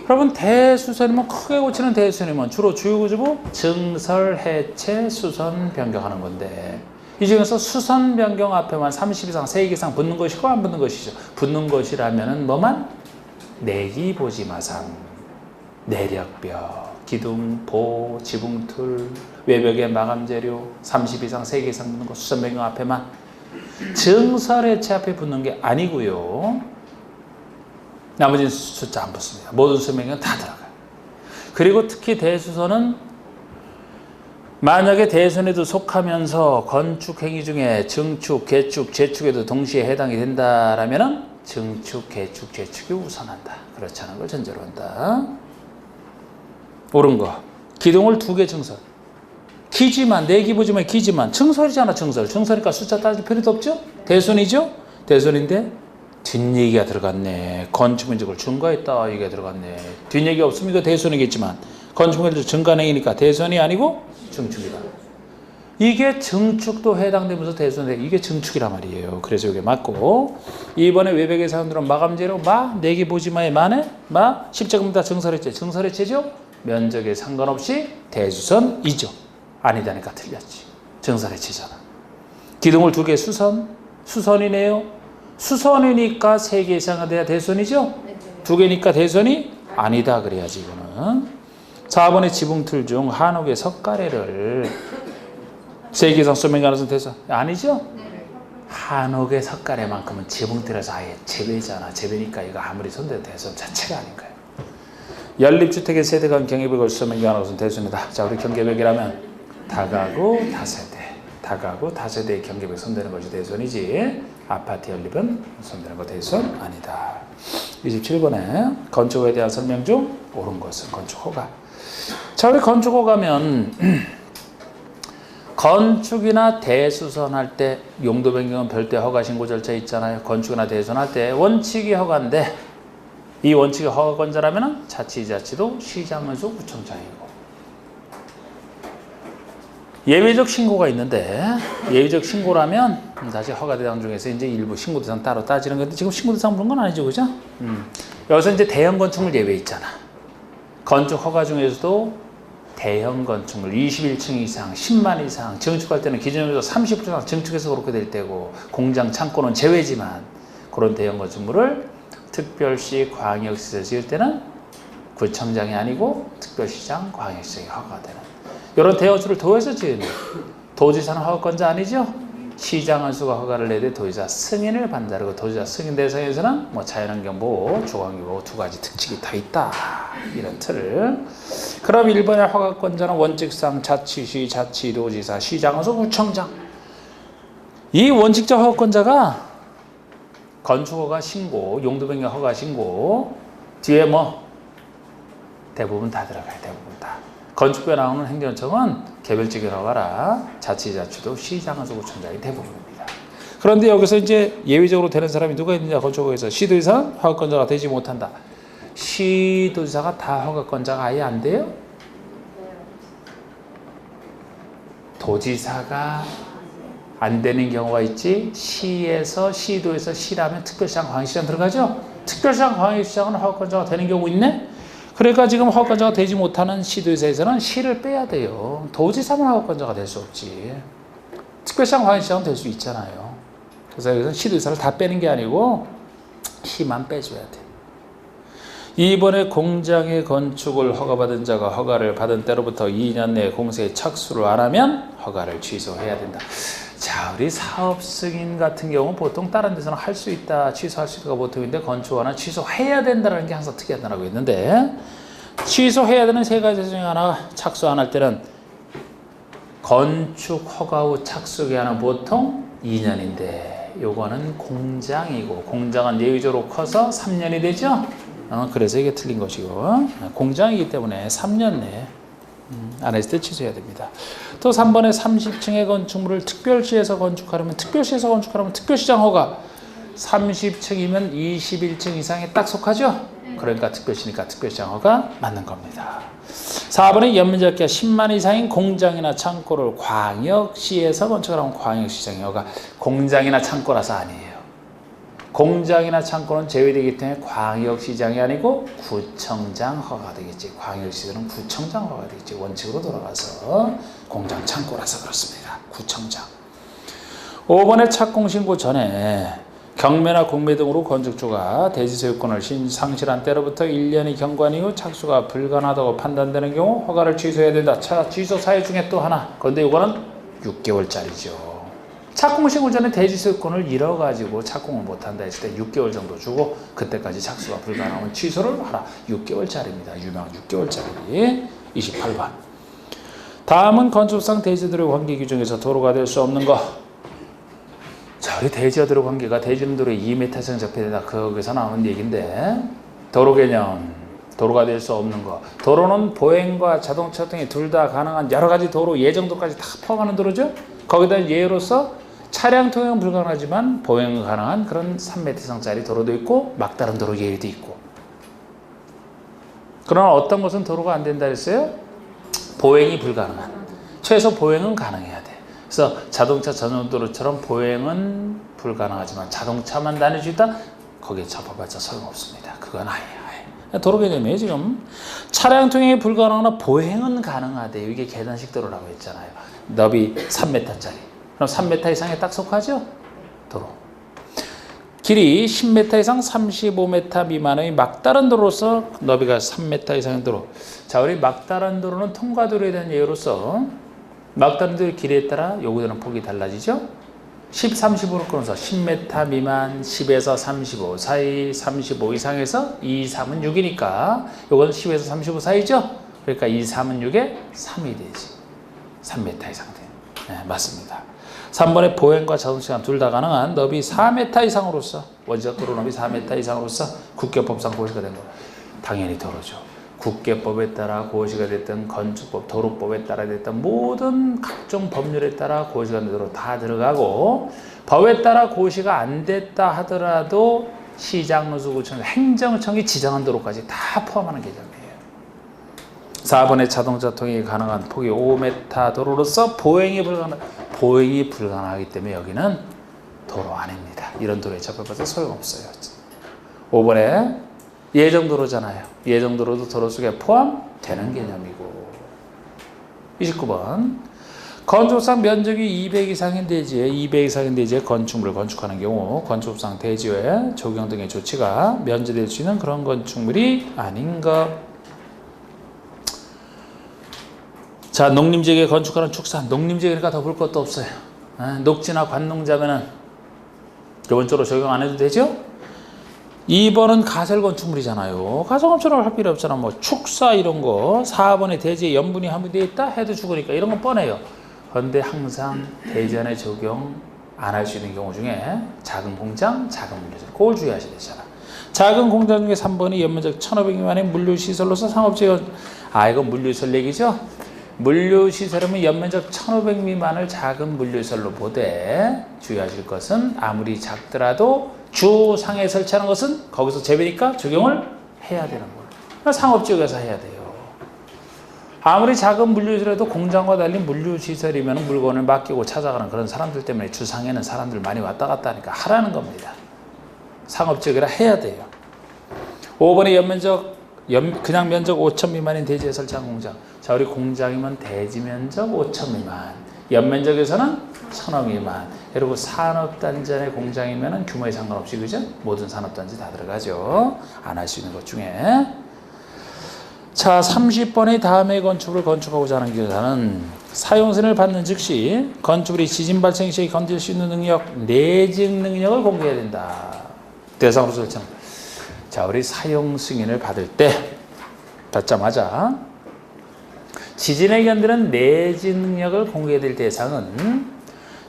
[SPEAKER 1] 여러분, 대수선이면 크게 고치는 대수선이면 주로 주요구조부 증설, 해체, 수선, 변경하는 건데 이 중에서 수선 변경 앞에만 30 이상, 3개 이상 붙는 것이고 안 붙는 것이죠. 붙는 것이라면은 뭐만? 내기 보지마상, 내력벽, 기둥, 보, 지붕틀, 외벽의 마감 재료 30 이상, 3개 이상 붙는 거 수선 변경 앞에만. 증설, 해체 앞에 붙는 게 아니고요. 나머지는 숫자 안 붙습니다. 모든 수명은 다 들어가요. 그리고 특히 대수선은 만약에 대수선에도 속하면서 건축 행위 중에 증축, 개축, 재축에도 동시에 해당이 된다라면은 증축, 개축, 재축이 우선한다. 그렇지 않은 걸 전제로 한다. 옳은 거. 기둥을 2개 증설. 기지만, 내기부지만 기지만. 증설이잖아, 증설. 증설이니까 숫자 따질 필요도 없죠? 대수선이죠? 대수선인데 뒷얘기가 들어갔네. 건축면적을 증가했다. 얘기가 들어갔네. 뒷얘기 없으면 이거 대수선이겠지만 건축면적 증가행위니까 대수선이 아니고 증축이다. 이게 증축도 해당되면서 대수선인데 이게 증축이란 말이에요. 그래서 이게 맞고. 이번에 외벽의 사람들은 마감재료 내기 보지마의 마네 십자금다 증설해체. 증설해체죠? 면적에 상관없이 대수선이죠. 아니다니까 틀렸지. 증설해체잖아. 기둥을 2개 수선이네요. 수선이니까 3개 이상은 돼야 대수선이죠? 2개니까 대수선이 아니다 그래야지 이거는. 4번의 지붕틀 중 한옥의 석가래를 3개 이상 수명 가능성 대수선 아니죠? 한옥의 석가래만큼은 지붕틀에서 아예 재배잖아. 재배니까 이거 아무리 손대도 대손 자체가 아닌 거예요. 연립주택의 세대 간 경계벽을 설명하는 것은 대손이다. 자, 우리 경계벽이라면 다가구 다세대, 다가구 다세대의 경계벽 손대는 것이 대손이지 아파트 연립은 손대는 거 대손 아니다. 27번에 건축에 대한 설명 중 옳은 것은 건축허가. 자, 우리 건축허가면 건축이나 대수선할 때 용도 변경은 별도의 허가 신고 절차 있잖아요. 건축이나 대수선할 때 원칙이 허가인데 이 원칙이 허가권자라면 자치지자치도 시장은수 구청장이고 예외적 신고가 있는데 예외적 신고라면 다시 허가 대상 중에서 이제 일부 신고 대상 따로 따지는 건데 지금 신고 대상 부른 건 아니죠, 그죠? 여기서 이제 대형 건축물 예외 있잖아. 건축 허가 중에서도 대형 건축물 21층 이상, 10만 이상 증축할 때는 기준에서 30% 이상 증축해서 그렇게 될 때고 공장 창고는 제외지만 그런 대형 건축물을 특별시 광역시에서 지을 때는 구청장이 아니고 특별시장 광역시장이 허가되는 이런 대형 건축을 도에서 지으면 도지사는 허가권자 아니죠? 시장 한수가 허가를 내되 도지사 승인을 받는다. 그리고 도지사 승인 대상에서는 뭐 자연환경보호, 주거환경보호 두 가지 특징이 다 있다. 이런 틀을. 그럼 1번의 허가권자는 원칙상 자치시, 자치도지사, 시장 한수, 구청장. 이 원칙적 허가권자가 건축허가 신고, 용도변경 허가 신고 뒤에 뭐 대부분 다 들어가요. 대부분 다. 건축부에 나오는 행정청은 개별적인 허가라 자치자치도 시장에서 구청장이 대부분입니다. 그런데 여기서 이제 예외적으로 되는 사람이 누가 있느냐 건축허가에서 시도지사 허가권자가 되지 못한다. 시도지사가 다 허가권자가 아예 안 돼요? 도지사가 안 되는 경우가 있지. 시에서 시도에서 시라면 특별시장 광역시장 들어가죠. 특별시장 광역시장은 허가권자가 되는 경우 있네. 그러니까 지금 허가권자가 되지 못하는 시도지사에서는 시를 빼야 돼요. 도지사만 허가권자가 될 수 없지. 특별시장 광역시장은 될 수 있잖아요. 그래서 여기서 시도지사를 다 빼는 게 아니고 시만 빼줘야 돼. 이번에 공장의 건축을 허가받은 자가 허가를 받은 때로부터 2년 내에 공사에 착수를 안 하면 허가를 취소해야 된다. 자, 우리 사업 승인 같은 경우 보통 다른 데서는 할 수 있다, 취소할 수 있다가 보통인데 건축허가는 취소해야 된다는 게 항상 특이하다고 했는데 취소해야 되는 세 가지 중에 하나 착수 안 할 때는 건축 허가 후 착수 기한은 보통 2년인데 요거는 공장이고 공장은 예외적으로 커서 3년이 되죠. 그래서 이게 틀린 것이고 공장이기 때문에 3년 내에 안 했을 때 취소해야 됩니다. 또 3번에 30층의 건축물을 특별시에서 건축하려면 특별시장 허가 30층이면 21층 이상에 딱 속하죠? 그러니까 특별시니까 특별시장 허가 맞는 겁니다. 4번에 연면적기가 10만 이상인 공장이나 창고를 광역시에서 건축하려면 광역시장 허가 공장이나 창고라서 아니에요. 공장이나 창고는 제외되기 때문에 광역시장이 아니고 구청장 허가가 되겠지. 광역시들은 구청장 허가가 되겠지. 원칙으로 돌아가서 공장 창고라서 그렇습니다. 구청장. 5번에 착공신고 전에 경매나 공매 등으로 건축주가 대지소유권을 상실한 때로부터 1년이 경과한 이후 착수가 불가능하다고 판단되는 경우 허가를 취소해야 된다. 자, 취소 사유 중에 또 하나. 그런데 이거는 6개월짜리죠. 착공신고 전에 대지소유권을 잃어가지고 착공을 못한다 했을 때 6개월 정도 주고 그때까지 착수가 불가능하면 취소를 하라. 6개월짜리입니다. 유명한 6개월짜리. 28번. 다음은 건축상 대지도로 관계 규정에서 도로가 될 수 없는 것. 자, 우리 대지도로 관계가 대지도로에 2m 이상 접해된다. 거기서 나오는 얘기인데 도로 개념. 도로가 될 수 없는 것. 도로는 보행과 자동차 등이 둘 다 가능한 여러 가지 도로 예정도까지 다 포함하는 도로죠. 거기다 예로서 차량 통행은 불가능하지만 보행은 가능한 그런 3m 이상짜리 도로도 있고 막다른 도로 예외도 있고. 그러나 어떤 것은 도로가 안 된다 했어요? 보행이 불가능한. 최소 보행은 가능해야 돼. 그래서 자동차 전용도로처럼 보행은 불가능하지만 자동차만 다닐 수 있다? 거기에 접어봤자 소용없습니다. 그건 아니에요. 도로 개념이에요. 지금 차량 통행이 불가능하나 보행은 가능하대요. 이게 계단식 도로라고 했잖아요. 너비 3m짜리. 그럼 3m 이상에 딱 속하죠? 도로. 길이 10m 이상 35m 미만의 막다른 도로로서 너비가 3m 이상의 도로. 자, 우리 막다른 도로는 통과도로에 대한 예로서 막다른 도로 길이에 따라 요구되는 폭이 달라지죠? 10, 30으로 끊어서 10m 미만, 10에서 35 사이, 35 이상에서 2, 3은 6이니까 이건 10에서 35 사이죠? 그러니까 2, 3은 6에 3이 되지. 3m 이상 돼. 네, 맞습니다. 3번에 보행과 자동시간 둘 다 가능한 너비 4m 이상으로서 원시적 도로 너비 4m 이상으로서 국계법상 고시가 된 거 당연히 도로죠. 국계법에 따라 고시가 됐든 건축법, 도로법에 따라 됐든 모든 각종 법률에 따라 고시가 된 도로 다 들어가고 법에 따라 고시가 안 됐다 하더라도 시장, 누수구청, 행정청이 지정한 도로까지 다 포함하는 개념이에요. 4번에 자동차 통행이 가능한 폭이 5m 도로로서 보행이 불가능하기 때문에 여기는 도로 아닙니다. 이런 도로에 접해봐도 소용없어요. 5번에 예정도로잖아요. 예정도로도 도로 속에 포함되는 개념이고 29번 건축상 면적이 200 이상인 대지에 200 이상인 대지에 건축물을 건축하는 경우 건축상 대지에 적용 등의 조치가 면제될 수 있는 그런 건축물이 아닌 것. 자, 농림지역에 건축하는 축산, 농림지역이니까 더 볼 것도 없어요. 녹지나 관농자면은 기본적으로 적용 안 해도 되죠? 2번은 가설 건축물이잖아요. 가설 건축을 할 필요 없잖아. 뭐 축사 이런 거. 4번에 대지에 염분이 함유되어 있다 해도 죽으니까 이런 건 뻔해요. 그런데 항상 대지안에 적용 안 할 수 있는 경우 중에 작은 공장, 작은 물류시설. 그걸 주의하셔야 되잖아. 작은 공장 중에 3번이 연면적 1500미만의 물류시설로서 상업지역. 이건 물류시설 얘기죠? 물류시설이면 연면적 1500 미만을 작은 물류시설로 보되 주의하실 것은 아무리 작더라도 주상에 설치하는 것은 거기서 재배니까 적용을 해야 되는 거예요. 그러니까 상업지역에서 해야 돼요. 아무리 작은 물류시설에도 공장과 달리 물류시설이면 물건을 맡기고 찾아가는 그런 사람들 때문에 주상에는 사람들 많이 왔다 갔다 하니까 하라는 겁니다. 상업지역이라 해야 돼요. 5번의 그냥 면적 5천 미만인 대지에 설치한 공장. 자, 우리 공장이면 대지 면적 5천 미만, 연면적에서는 1000억 미만. 그리고 산업단지 안의 공장이면 규모에 상관없이 그죠? 모든 산업단지 다 들어가죠. 안 할 수 있는 것 중에. 자, 30번의 다음의 건축물을 건축하고자 하는 기사는 사용승인을 받는 즉시 건축물이 지진 발생 시에 건질 수 있는 능력, 내증 능력을 공개해야 된다. 대상으로 설정. 자, 우리 사용 승인을 받을 때 받자마자 지진에 견디는 내진 능력을 공개해야 될 대상은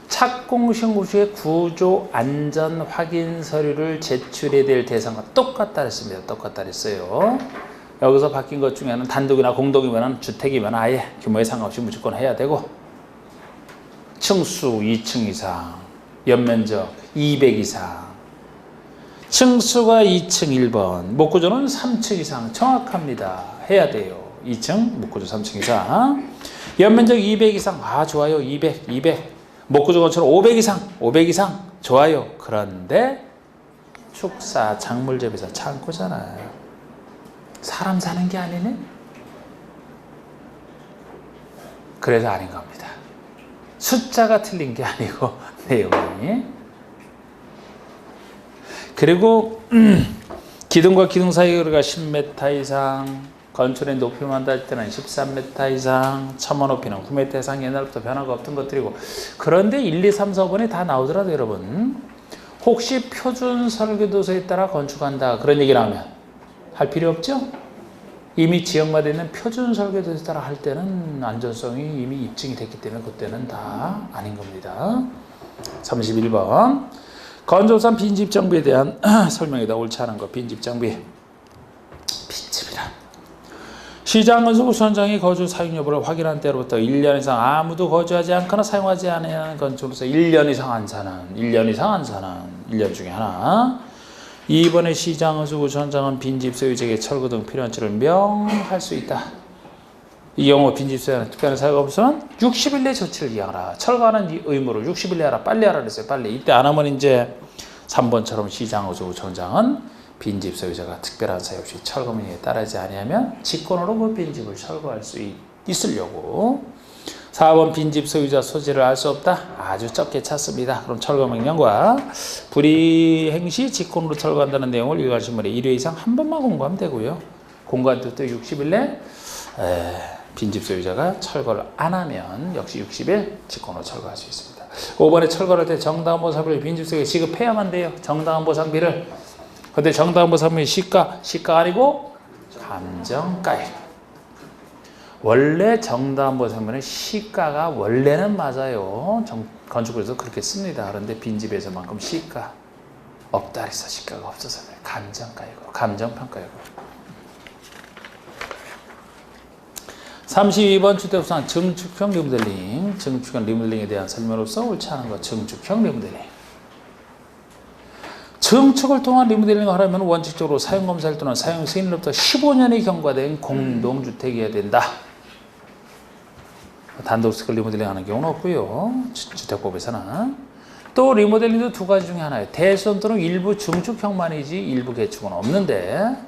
[SPEAKER 1] 착공신고시의 구조 안전 확인 서류를 제출해야 될 대상과 똑같다 했습니다. 똑같다 했어요. 여기서 바뀐 것 중에는 단독이나 공동이면 주택이면 아예 규모에 상관없이 무조건 해야 되고 층수 2층 이상, 연면적 200 이상, 층수가 2층 1번, 목구조는 3층 이상 정확합니다. 해야 돼요. 2층, 목구조 3층 이상. 연면적 200 이상, 좋아요. 200. 목구조 건축은 500 이상, 500 이상, 좋아요. 그런데 축사, 작물재배사, 창고잖아요. 사람 사는 게 아니네? 그래서 아닌 겁니다. 숫자가 틀린 게 아니고 내용이. 그리고 기둥과 기둥 사이 거리가 10m 이상, 건축의 높이만 달 때는 13m 이상, 첨어 높이는 9m 이상. 옛날부터 변화가 없던 것들이고. 그런데 1, 2, 3, 4번이 다 나오더라도 여러분 혹시 표준 설계도서에 따라 건축한다 그런 얘기 나오면 할 필요 없죠? 이미 지역마다 있는 표준 설계도에 따라 할 때는 안전성이 이미 입증이 됐기 때문에 그때는 다 아닌 겁니다. 31번 건조산 빈집 정비에 대한 설명이다. 옳지 않은 거. 빈집 정비. 빈집이라. 시장 건축부선장이 거주 사용 여부를 확인한 때로부터 1년 이상 아무도 거주하지 않거나 사용하지 않는 건축으로서 1년 이상 안 사는 1년 중에 하나. 2번의 시장 건축부선장은 빈집 소유자에게 철거 등 필요한 처를 명할 수 있다. 이 경우 빈집 소유자는 특별한 사유가 없으면 60일 내 조치를 이행하라. 철거하는 의무를 60일 내 하라. 빨리 하라 그랬어요. 빨리. 이때 안 하면 이제 3번처럼 시장 건축부선장은 빈집 소유자가 특별한 사유 없이 철거 문의에 따르지 아니하면 직권으로 그 빈집을 철거할 수 있으려고. 4번 빈집 소유자 소재를 알 수 없다. 아주 적게 찾습니다. 그럼 철거 명령과 불이행 시 직권으로 철거한다는 내용을 일괄 신문에 1회 이상 한 번만 공부하면 되고요. 공부한 때부터 60일 내 빈집 소유자가 철거를 안 하면 역시 60일 직권으로 철거할 수 있습니다. 5번에 철거할 때 정당한 보상비를 빈집세에 지급해야만 돼요. 정당한 보상비를. 근데 정당한 보상비 시가가 아니고 감정가액. 원래 정당한 보상비는 시가가 원래는 맞아요. 건축부에서 그렇게 씁니다. 그런데 빈집에서만큼 시가 없다 그래서 시가가 없어서 그래요. 감정가액으로, 감정평가액으로. 32번 주택부산 증축형 리모델링. 증축형 리모델링에 대한 설명으로서 옳지 않은 것. 증축형 리모델링. 증축을 통한 리모델링을 하려면 원칙적으로 사용검사일 또는 사용 승인으로부터 15년이 경과된 공동주택이어야 된다. 단독주택을 리모델링하는 경우는 없고요. 주택법에서는. 또 리모델링도 두 가지 중에 하나예요. 대수원 또는 일부 증축형만이지 일부 개축은 없는데,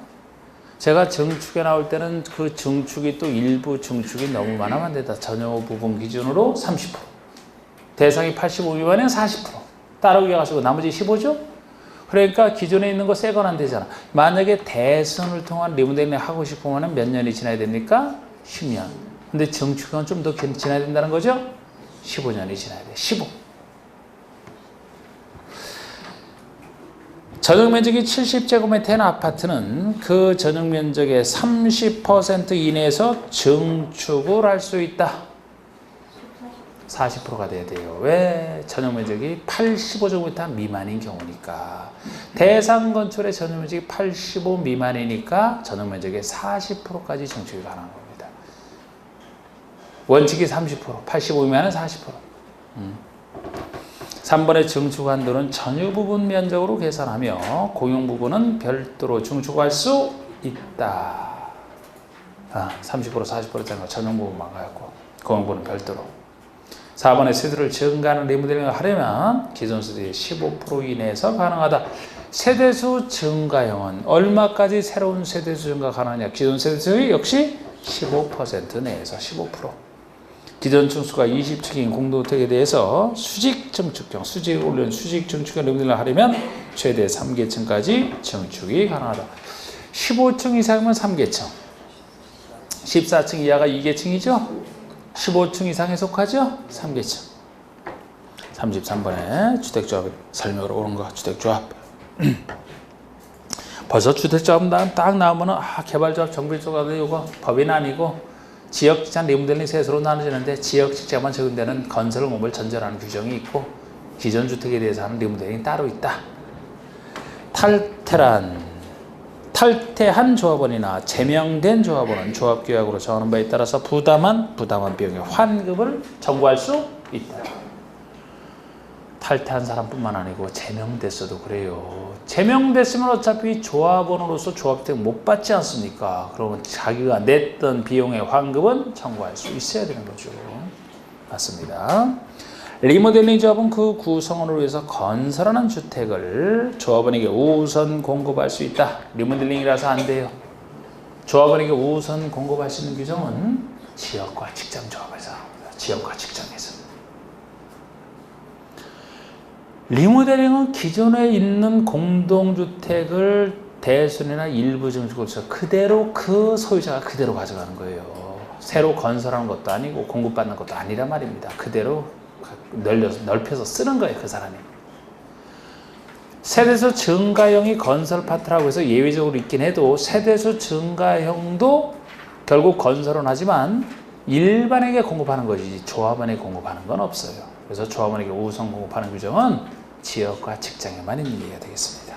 [SPEAKER 1] 제가 증축에 나올 때는 그 증축이 또 일부 증축이 너무 많으면 안 된다. 전혀 부분 기준으로 30%. 대상이 85 미만이면 40%. 따르기 가지고 나머지 15죠? 그러니까 기존에 있는 거 새 건 안 되잖아. 만약에 대선을 통한 리모델링 하고 싶으면 몇 년이 지나야 됩니까? 10년. 근데 증축은 좀 더 지나야 된다는 거죠? 15년이 지나야 돼. 15. 전용면적이 70제곱미터인 아파트는 그 전용면적의 30% 이내에서 증축을 할 수 있다. 40%가 돼야 돼요. 왜? 전용면적이 85제곱미터 미만인 경우니까. 대상 건축의 전용면적이 85 미만이니까 전용면적의 40%까지 증축이 가능한 겁니다. 원칙이 30%, 85 미만은 40%. 3번의 증축 한도는 전유 부분 면적으로 계산하며 공용 부분은 별도로 증축할 수 있다. 30% 40%짜리 전용 부분만 갖고 공용 부분은 별도로. 4번의 세대를 증가하는 리모델링을 하려면 기존 세대의 15% 이내에서 가능하다. 세대수 증가형은 얼마까지 새로운 세대수 증가 가능하냐? 기존 세대수의 역시 15% 내에서 15%. 기존 층수가 20층인 공동주택에 대해서 수직 증축형, 수직을 올린 수직 증축형 리모델링을 하려면 최대 3계층까지 증축이 가능하다. 15층 이상이면 3계층, 14층 이하가 2계층이죠? 15층 이상에 속하죠? 3계층. 33번에 주택조합 설명으로 오는 거, 주택조합. 벌써 주택조합 딱 나오면은, 개발조합, 정비조합, 이거 법인 아니고, 지역직장 리모델링 세수로 나눠지는데, 지역직장만 적용되는 건설 공업을 전제하는 규정이 있고, 기존 주택에 대해서 하는 리모델링이 따로 있다. 탈퇴한 조합원이나 제명된 조합원은 조합계약으로 정하는 바에 따라서 부담한 비용의 환급을 청구할 수 있다. 탈퇴한 사람뿐만 아니고 제명됐어도 그래요. 제명됐으면 어차피 조합원으로서 조합주택 못 받지 않습니까? 그러면 자기가 냈던 비용의 환급은 청구할 수 있어야 되는 거죠. 맞습니다. 리모델링 조합은 그 구성원을 위해서 건설하는 주택을 조합원에게 우선 공급할 수 있다. 리모델링이라서 안 돼요. 조합원에게 우선 공급할 수 있는 규정은 지역과 직장 조합에서 나옵니다. 지역과 직장에서. 리모델링은 기존에 있는 공동주택을 대순이나 일부 증축을 해서 그대로 그 소유자가 그대로 가져가는 거예요. 새로 건설하는 것도 아니고 공급받는 것도 아니란 말입니다. 그대로 넓혀서 쓰는 거예요, 그 사람이. 세대수 증가형이 건설 파트라고 해서 예외적으로 있긴 해도 세대수 증가형도 결국 건설은 하지만 일반에게 공급하는 것이지 조합원에게 공급하는 건 없어요. 그래서 조합원에게 우선 공급하는 규정은 지역과 직장에만 있는 얘기가 되겠습니다.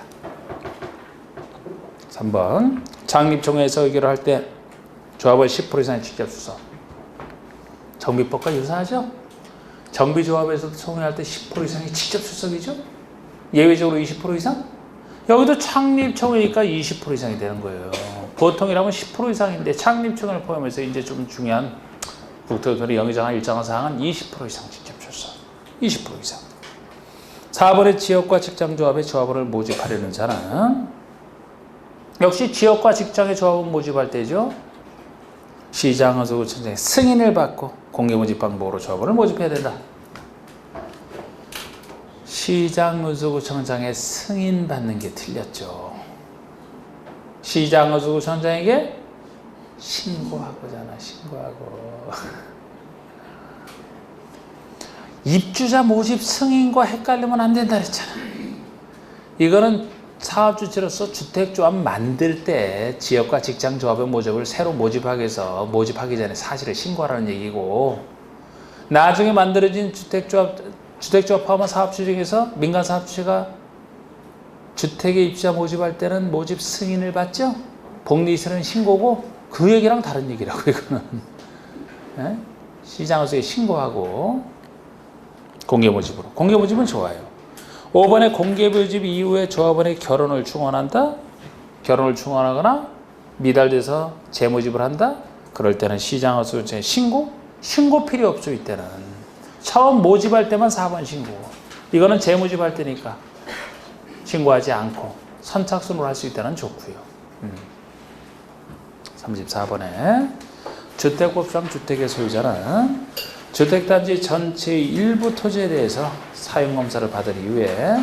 [SPEAKER 1] 3번 창립총회에서 의결을 할 때 조합원 10% 이상의 직접 출석. 정비법과 유사하죠? 정비조합에서도 총회할 때 10% 이상이 직접 출석이죠? 예외적으로 20% 이상? 여기도 창립총회니까 20% 이상이 되는 거예요. 보통이라면 10% 이상인데 창립총회를 포함해서 이제 좀 중요한 국토교통의 영의정한 일정한 사항은 20% 이상 직접 출석. 20% 이상. 4번의 지역과 직장조합의 조합원을 모집하려는 자는 역시 지역과 직장의 조합원 모집할 때죠. 시장, 허수구청장의 승인을 받고 공개모집 방법으로 조합원을 모집해야 된다. 시장, 허수구청장의 승인 받는 게 틀렸죠. 시장, 허수구청장에게 신고하고잖아, 신고하고. 입주자 모집 승인과 헷갈리면 안 된다 그랬잖아. 이거는 사업주체로서 주택조합 만들 때 지역과 직장조합의 모집을 새로 모집하기 위해서 모집하기 전에 사실을 신고하라는 얘기고, 나중에 만들어진 주택조합 포함한 사업주 중에서 민간 사업주체가 주택에 입주자 모집할 때는 모집 승인을 받죠. 복리시설은 신고고, 그 얘기랑 다른 얘기라고 이거는. 네? 시장에서 신고하고 공개 모집으로. 공개 모집은 좋아요. 5번에 공개 모집 이후에 조합원의 결혼을 충원한다. 결혼을 충원하거나 미달돼서 재모집을 한다. 그럴 때는 시장에서 신고 필요 없죠. 이때는 처음 모집할 때만 4번 신고. 이거는 재모집할 때니까 신고하지 않고 선착순으로 할 수 있다는 좋고요. 34번에 주택법상 주택의 소유자는 주택단지 전체의 일부 토지에 대해서 사용검사를 받은 이후에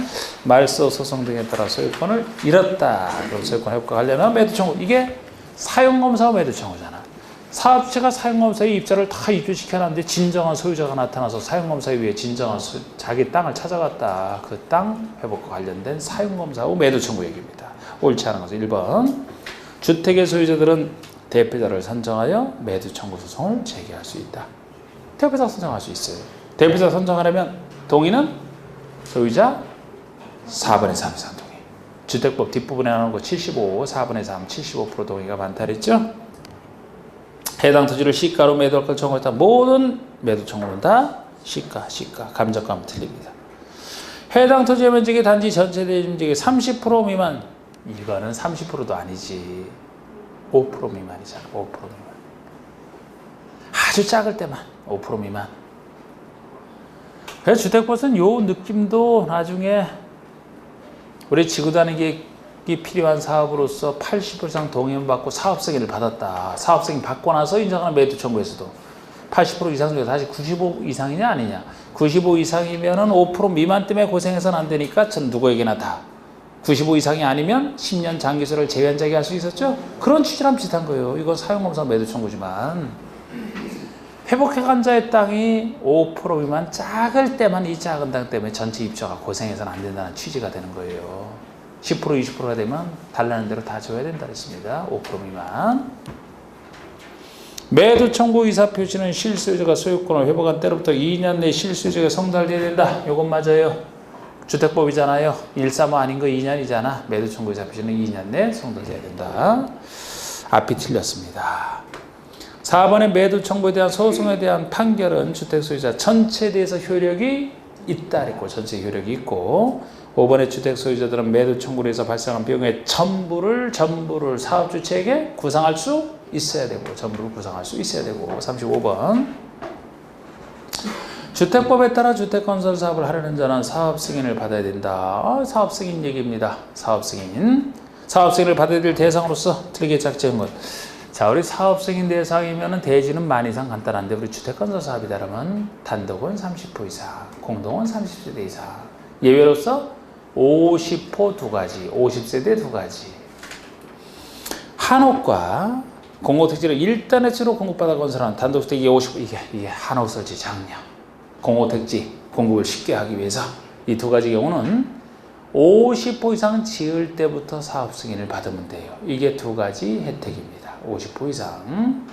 [SPEAKER 1] 말소 소송 등에 따라 소유권을 잃었다. 그럼 소유권 회복과 관련한 매도청구. 이게 사용검사와 매도청구잖아. 사업체가 사용검사에 입자를 다 입주시켜놨는데 진정한 소유자가 나타나서 사용검사에 의해 진정한 자기 땅을 찾아갔다. 그 땅 회복과 관련된 사용검사하고 매도청구 얘기입니다. 옳지 않은 것은 1번. 주택의 소유자들은 대표자를 선정하여 매도청구 소송을 제기할 수 있다. 대표자 선정할 수 있어요. 대표자 선정하려면 동의는 소유자 4분의 3 이상 동의. 주택법 뒷부분에 나오는 거 75, 4분의 3, 75% 동의가 많다 그랬죠? 해당 토지를 시가로 매도할 걸 청구했다. 모든 매도 청구는 다 시가, 감정가면 틀립니다. 해당 토지의 면적이 단지 전체 대지면적의 30% 미만. 이거는 30%도 아니지. 5% 미만이잖아. 5% 미만. 아주 작을 때만 5% 미만. 그래서 주택법은 요 느낌도 나중에 우리 지구단위계획이 필요한 사업으로서 80% 이상 동의를 받고 사업승인을 받았다. 사업승인 받고 나서 인정하는 매도 청구에서도 80% 이상 중에 다시 95 이상이냐 아니냐. 95 이상이면은 5% 미만 때문에 고생해서는 안 되니까 전 누구에게나 다 95 이상이 아니면 10년 장기소를 제한자기 할 수 있었죠? 그런 취지랑 비슷한 거예요. 이건 사용검사 매도 청구지만 회복해간 자의 땅이 5% 미만 작을 때만 이 작은 땅 때문에 전체 입주자가 고생해서는 안 된다는 취지가 되는 거예요. 10% 20%가 되면 달라는 대로 다 줘야 된다 했습니다. 5% 미만. 매도 청구 의사 표시는 실소유자가 소유권을 회복한 때로부터 2년 내 실소유자가 성달돼야 된다. 이건 맞아요. 주택법이잖아요. 135 아닌 거 2년이잖아. 매도 청구 의사 표시는 2년 내 성달돼야 된다. 앞이 틀렸습니다. 4번의 매도 청구에 대한 소송에 대한 판결은 주택 소유자 전체에 대해서 효력이 있다 그랬고 전체 효력이 있고 5번의 주택 소유자들은 매도 청구로 해서 발생한 비용의 전부를 사업주체에게 구상할 수 있어야 되고 전부를 구상할 수 있어야 되고 35번 주택법에 따라 주택건설 사업을 하려는 자는 사업승인을 받아야 된다. 사업승인 얘기입니다. 사업승인을 받아야 될 대상으로서 틀리게 작정한 것. 자, 우리 사업승인 대상이면 대지는 만 이상 간단한데 우리 주택건설 사업이다 그러면 단독은 30% 이상, 공동은 30세대 이상. 예외로서 50호 두 가지, 50세대 두 가지. 한옥과 공공택지를 일단해치로 공급받아 건설한 단독주택이 50, 이게 한옥설치 장려. 공공택지 공급을 쉽게 하기 위해서 이 두 가지 경우는 50호 이상 지을 때부터 사업 승인을 받으면 돼요. 이게 두 가지 혜택입니다. 50호 이상.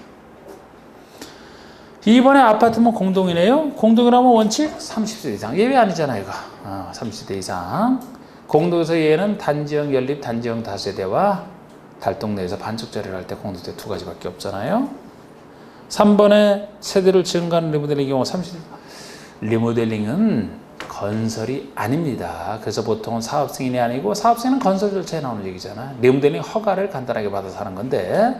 [SPEAKER 1] 이번에 아파트면 공동이네요. 공동이라면 원칙 30세 이상. 예외 아니잖아요. 이거. 30대 이상. 공동에서 얘는 단지형 연립, 단지형 다세대와 달동 내에서 반쪽 자리를 할 때 공동주택 두 가지밖에 없잖아요. 3번에 세대를 증가하는 리모델링 경우 30대. 리모델링은 건설이 아닙니다. 그래서 보통은 사업 승인이 아니고 사업 승인은 건설 절차에 나오는 얘기잖아. 리모델링 허가를 간단하게 받아서 하는 건데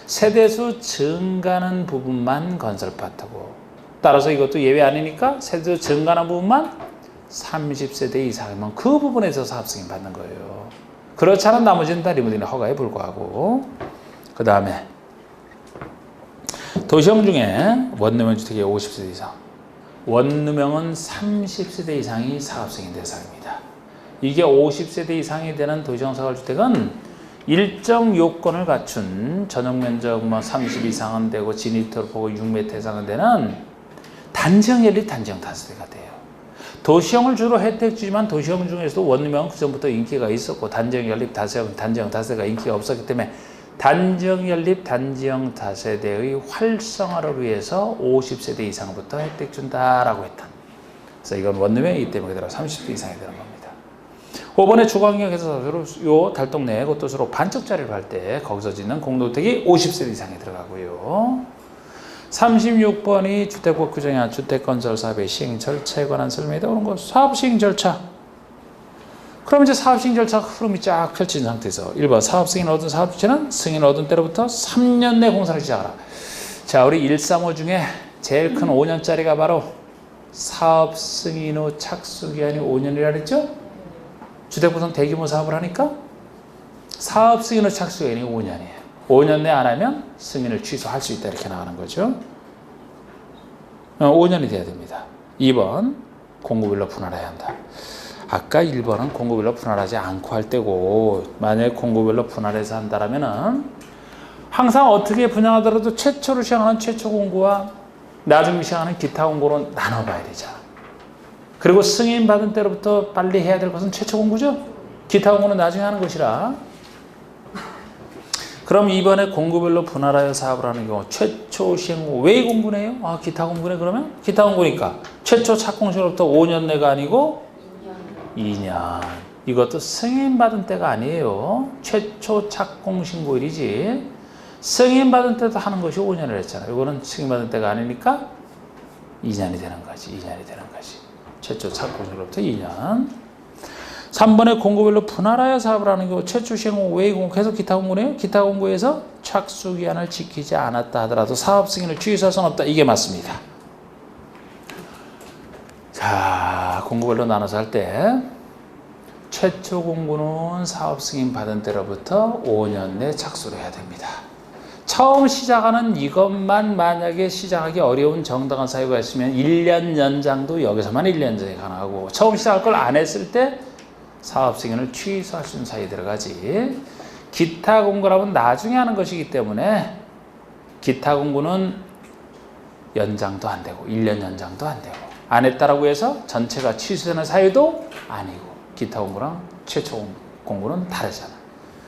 [SPEAKER 1] 세대수 증가하는 부분만 건설 파트고 따라서 이것도 예외 아니니까 세대수 증가하는 부분만 30세대 이상이면 그 부분에서 사업 승인 받는 거예요. 그렇지 않은 나머지는 다 리모델링 허가에 불과하고 그 다음에 도시형 중에 원룸형 주택이 50세대 이상 원룸형은 30세대 이상이 사업승인 대상입니다. 이게 50세대 이상이 되는 도시형 사활주택은 일정 요건을 갖춘 전용 면적 30 이상은 되고 진입터를 보고 6m 이상은 되는 단지형 연립, 단지형 다세대가 돼요. 도시형을 주로 혜택 주지만 도시형 중에서도 원룸형은 그전부터 인기가 있었고 단지형 연립, 단지형 다세대가 인기가 없었기 때문에 단지형 연립, 단지형 다세대의 활성화를 위해서 50세대 이상부터 혜택 준다라고 했다. 그래서 이건 원룸형이기 때문에 그대로 30대 이상이 되는 겁니다. 5번에 주거환경에서 요 달동 내 곳도수로 반쪽짜리를 할 때 거기서 짓는 공동주택이 50세대 이상이 들어가고요. 36번이 주택법 규정이나 주택건설 사업의 시행 절차에 관한 설명이다. 그런 거 사업 시행 절차. 그럼 이제 사업 시행 절차 흐름이 쫙 펼친 상태에서 1번 사업 승인 얻은 사업 주체는 승인 얻은 때로부터 3년 내 공사를 시작하라. 자, 우리 135 중에 제일 큰 5년짜리가 바로 사업 승인 후 착수 기한이 5년이라 그랬죠? 주택부선 대규모 사업을 하니까 사업 승인 후 착수 기한이 5년이에요. 5년 내 안 하면 승인을 취소할 수 있다 이렇게 나가는 거죠. 5년이 돼야 됩니다. 2번 공급일로 분할해야 한다. 아까 1번은 공급일로 분할하지 않고 할 때고 만약에 공급일로 분할해서 한다라면은 항상 어떻게 분양하더라도 최초로 시행하는 최초 공고와 나중에 시행하는 기타 공고로 나눠봐야 되잖아. 그리고 승인 받은 때로부터 빨리 해야 될 것은 최초 공고죠. 기타 공고는 나중에 하는 것이라. 그럼 이번에 공고별로 분할하여 사업을 하는 경우 최초 시행 후 왜 공고네요? 아, 기타 공고네. 그러면 기타 공고니까 최초 착공시로부터 5년 내가 아니고 2년. 이것도 승인받은 때가 아니에요. 최초 착공신고일이지. 승인받은 때도 하는 것이 5년을 했잖아요. 이거는 승인받은 때가 아니니까 2년이 되는 거지. 2년이 되는 거지. 최초 착공신고로부터 2년. 3번에 공고별로 분할하여 사업을 하는 경우 최초 시행 후 왜 공고 계속 기타 공고네요. 기타 공고에서 착수 기한을 지키지 않았다 하더라도 사업 승인을 취소할 수는 없다. 이게 맞습니다. 자, 공고별로 나눠서 할 때 최초 공고는 사업 승인 받은 때로부터 5년 내 착수를 해야 됩니다. 처음 시작하는 이것만 만약에 시작하기 어려운 정당한 사유가 있으면 1년 연장도 여기서만 1년 연장이 가능하고 처음 시작할 걸 안 했을 때 사업 승인을 취소할 수 있는 사유에 들어가지. 기타 공고라면 나중에 하는 것이기 때문에 기타 공고는 연장도 안 되고 1년 연장도 안 되고 안 했다라고 해서 전체가 취소되는 사유도 아니고 기타 공고랑 최초 공고는 다르잖아.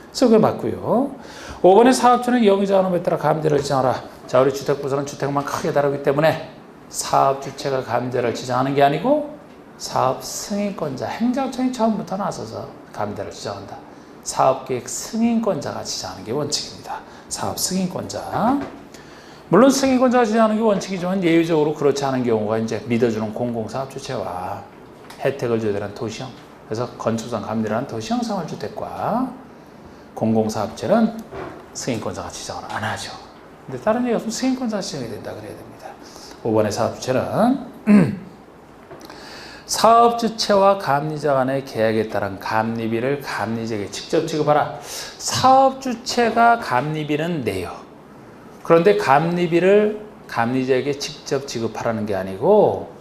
[SPEAKER 1] 그래서 그게 맞고요. 5번에 사업주는 영위자원에 따라 감대를 지정하라. 자, 우리 주택부서는 주택만 크게 다루기 때문에 사업주체가 감대를 지정하는 게 아니고 사업 승인권자, 행정청이 처음부터 나서서 감대를 지정한다. 사업계획 승인권자가 지정하는 게 원칙입니다. 사업 승인권자. 물론 승인권자가 지정하는 게 원칙이지만 예외적으로 그렇지 않은 경우가 이제 믿어주는 공공사업 주체와 혜택을 줘야 되는 도시형. 그래서 건축상 감대를 한 도시형 생활주택과 공공사업체는 승인권자가 지정을 안 하죠. 근데 다른 얘기 없으면 승인권자가 지정이 된다 그래야 됩니다. 5번의 사업주체는 사업주체와 감리자 간의 계약에 따른 감리비를 감리자에게 직접 지급하라. 사업주체가 감리비는 내요. 그런데 감리비를 감리자에게 직접 지급하라는 게 아니고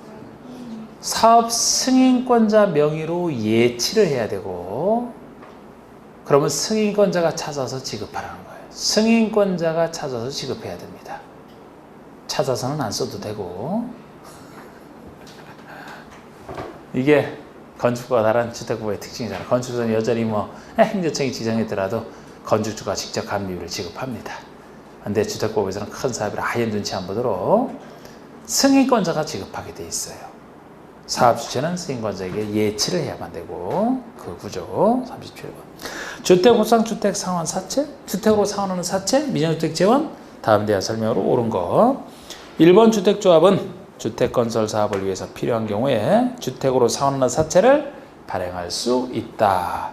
[SPEAKER 1] 사업 승인권자 명의로 예치를 해야 되고 그러면 승인권자가 찾아서 지급하라는 거예요. 승인권자가 찾아서 지급해야 됩니다. 찾아서는 안 써도 되고 이게 건축부와 다른 주택법의 특징이잖아요. 건축부는 여전히 행정청이 지정했더라도 건축주가 직접 감리비를 지급합니다. 근데 주택법에서는 큰 사업이라 아예 눈치 안 보도록 승인권자가 지급하게 돼 있어요. 사업주체는 승인권자에게 예치를 해야만 되고 그 구조 37번. 주택보상 주택 상환 사채, 주택으로 상환하는 사채, 민영주택 재원 다음 대화 설명으로 옳은 거. 1번 주택조합은 주택건설 사업을 위해서 필요한 경우에 주택으로 상환하는 사채를 발행할 수 있다.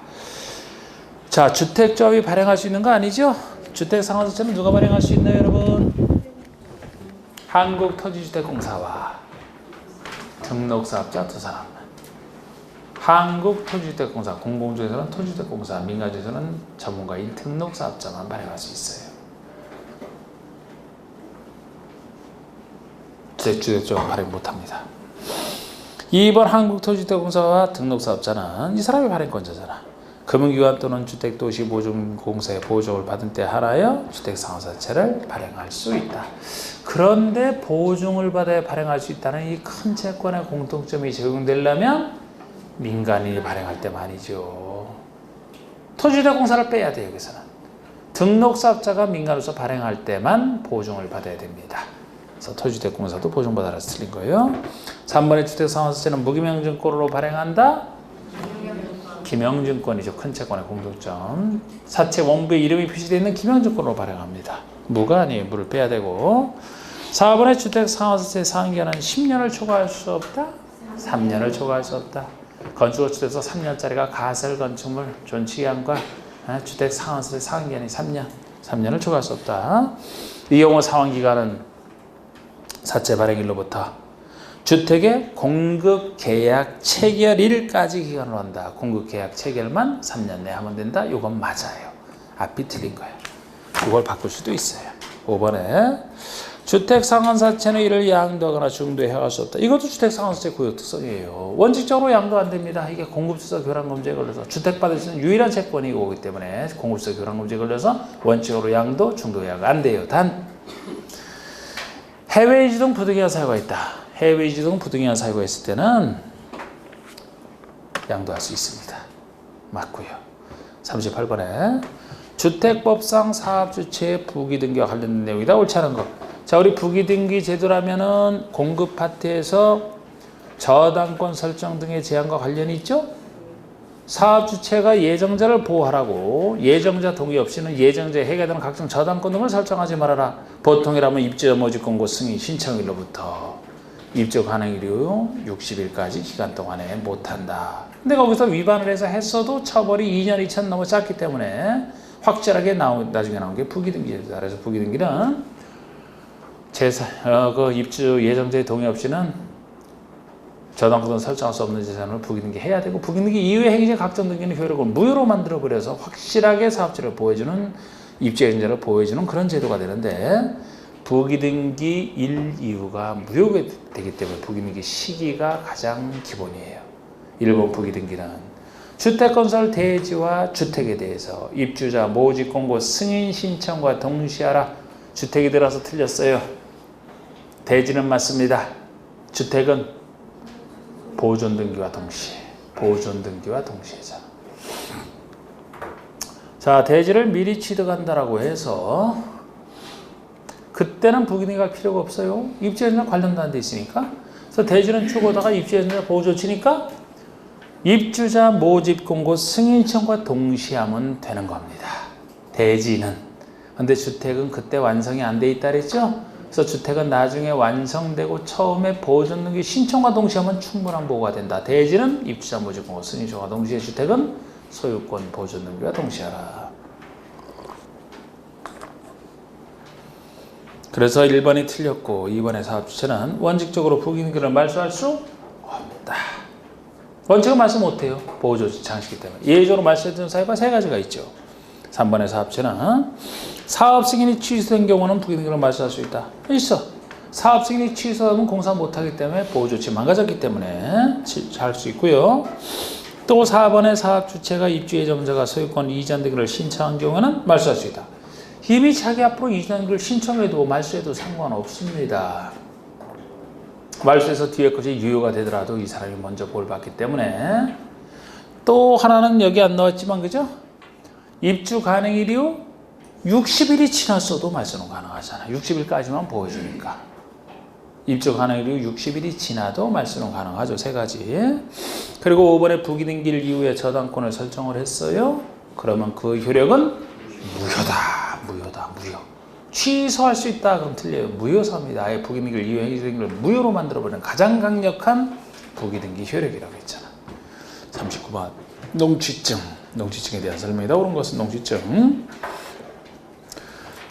[SPEAKER 1] 자, 주택조합이 발행할 수 있는 거 아니죠? 주택상환사채는 누가 발행할 수 있나요, 여러분? 한국토지주택공사와 등록사업자 두 사람. 한국토지주택공사, 공공주에서는 토지주택공사, 민간주에서는 전문가인 등록사업자만 발행할 수 있어요. 주택조합 발행 못합니다. 2번 한국토지주택공사와 등록사업자는 이 사람이 발행권자잖아. 금융기관 또는 주택도시보증공사의 보조를 받은 때 하나여 주택상환사채를 발행할 수 있다. 그런데 보증을 받아야 발행할 수 있다는 이 큰 채권의 공통점이 적용되려면 민간인이 발행할 때만이죠. 토지주택공사를 빼야 돼요. 여기서는 등록사업자가 민간으로서 발행할 때만 보증을 받아야 됩니다. 그래서 토지주택공사도 보증받아라 틀린 거예요. 3번의 주택상환사채는 무기명증권으로 발행한다. 기명증권이죠. 큰 채권의 공통점. 사채 원부에 이름이 표시되어 있는 기명증권으로 발행합니다. 무가 아니에요. 무를 빼야 되고. 4번의 주택상환사채 상기간은 10년을 초과할 수 없다. 3년을 초과할 수 없다. 건축을 주택에서 3년짜리가 가설 건축물 존치기한과 주택상환사채 상기간이 3년을 초과할 수 없다. 이 경우 상환기간은 사채 발행일로부터 주택의 공급계약 체결일까지 기간으로 한다. 공급계약 체결만 3년 내에 하면 된다. 이건 맞아요. 앞이 틀린 거예요. 이걸 바꿀 수도 있어요. 5번에 주택상환사채는 이를 양도하거나 중도해갈 수 없다. 이것도 주택상환사채 구역 특성이에요. 원칙적으로 양도 안 됩니다. 이게 공급지서 교란검제에 걸려서 주택받을 수 있는 유일한 채권이 오기 때문에 공급지서 교란검제에 걸려서 원칙적으로 양도, 중도해가 안 돼요. 단 해외 이주등 부등기한 사유가 있다. 해외 이주등 부등기한 사유가 있을 때는 양도할 수 있습니다. 맞고요. 38번에 주택법상 사업주체의 부기등기와 관련된 내용이다. 옳지 않은 거. 자, 우리 부기등기 제도라면은 공급 파트에서 저당권 설정 등의 제한과 관련이 있죠? 사업주체가 예정자를 보호하라고 예정자 동의 없이는 예정자에 해당되는 각종 저당권 등을 설정하지 말아라. 보통이라면 입주자 모집 공고 승인 신청일로부터 입주 가능일이 60일까지 기간 동안에 못한다. 근데 거기서 위반을 해서 했어도 처벌이 2년 2천 넘어 짧기 때문에 확실하게 나중에 나온 게 부기등기입니다. 그래서 부기등기는 그 입주 예정자의 동의 없이는 저당권은 설정할 수 없는 재산을 부기등기 해야 되고 부기등기 이후에 행위자 각종 등기는 효력을 무효로 만들어버려서 확실하게 사업자를 보호해주는 입주 예정자를 보호해주는 그런 제도가 되는데 부기등기 일 이후가 무효가 되기 때문에 부기등기 시기가 가장 기본이에요. 1번 부기등기는 주택건설 대지와 주택에 대해서 입주자 모집 공고 승인 신청과 동시하라. 주택이 들어서 틀렸어요. 대지는 맞습니다. 주택은 보존 등기와 동시에. 보존 등기와 동시에죠. 자, 대지를 미리 취득한다라고 해서 그때는 부기등기가 필요가 없어요. 입주예정자 관련도 안 돼 있으니까. 그래서 대지는 추고다가 입주예정자 보조 치니까 입주자 모집 공고 승인청과 동시하면 되는 겁니다. 대지는. 근데 주택은 그때 완성이 안 돼 있다 그랬죠? 그래서 주택은 나중에 완성되고 처음에 보존 등기 신청과 동시하면 충분한 보호가 된다. 대지는 입주자 모집 공고 승인청과 동시에 주택은 소유권 보존 등기와 동시하라. 그래서 1번이 틀렸고 2번의 사업주체는 원칙적으로 부기등기를 말소할 수 없다. 원칙은 말소 못해요. 보호조치 장치이기 때문에. 예외적으로 말소해주는 사유가 3가지가 있죠. 3번의 사업체는 사업 승인이 취소된 경우는 부기등기를 말소할 수 있다. 있어. 사업 승인이 취소하면 공사 못하기 때문에 보호조치 망가졌기 때문에 할 수 있고요. 또 4번의 사업주체가 입주예정자가 소유권 이전 등기를 신청한 경우는 말소할 수 있다. 이미 자기 앞으로 이전 등기를 신청해도 말소해도 상관없습니다. 말소해서 뒤에 것이 유효가 되더라도 이 사람이 먼저 보호를 받기 때문에. 또 하나는 여기 안 나왔지만 그죠? 입주 가능일이 후 60일이 지났어도 말소는 가능하잖아. 60일까지만 보여주니까. 입주 가능일이 후 60일이 지나도 말소는 가능하죠. 3가지. 그리고 5번에 부기등기일 이후에 저당권을 설정을 했어요. 그러면 그 효력은 무효다. 무효. 취소할 수 있다. 그럼 틀려요. 무효사입니다. 아예 부기등기일 이후에 행위를 무효로 만들어버리는 가장 강력한 부기등기 효력이라고 했잖아. 39번 농취증. 농취증에 대한 설명이다. 옳은 것은 농취증.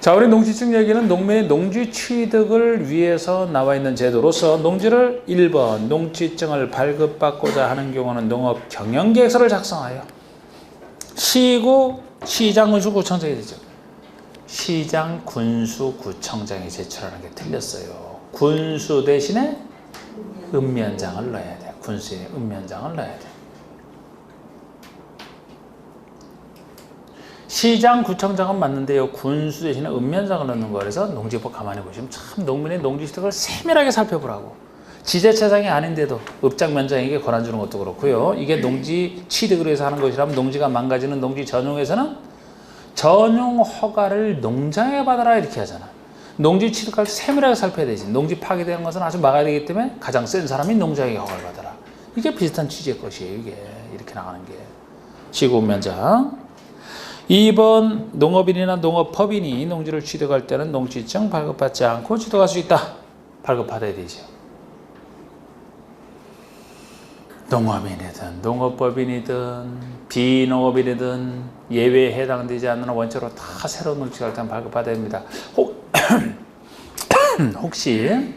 [SPEAKER 1] 자, 우리 농취증 얘기는 농민의 농지 취득을 위해서 나와 있는 제도로서 농지를 1번 농취증을 발급받고자 하는 경우는 농업 경영계획서를 작성하여 시구 시장군수구청장이 되죠. 시장 군수구청장이 제출하는 게 틀렸어요. 군수 대신에 읍면장을 넣어야 돼. 군수의 읍면장을 넣어야 돼. 시장, 구청장은 맞는데요. 군수 대신에 읍면장을 넣는 거라서 농지법 가만히 보시면 참 농민의 농지취득을 세밀하게 살펴보라고. 지자체장이 아닌데도 읍장면장에게 권한 주는 것도 그렇고요. 이게 농지 취득을 위해서 하는 것이라면 농지가 망가지는 농지 전용에서는 전용 허가를 농장에 받아라 이렇게 하잖아. 농지 취득할 때 세밀하게 살펴야 되지. 농지 파괴되는 것은 아주 막아야 되기 때문에 가장 센 사람이 농장에게 허가를 받아라. 이게 비슷한 취지의 것이에요. 이게 이렇게 나가는 게. 시군면장. 2번 농업인이나 농업법인이 농지를 취득할 때는 농지증 발급받지 않고 취득할 수 있다. 발급받아야 되죠. 농업인이든 농업법인이든 비농업인이든 예외에 해당되지 않는 원칙으로 다 새로운 농지를 일단 발급받아야 됩니다. 혹시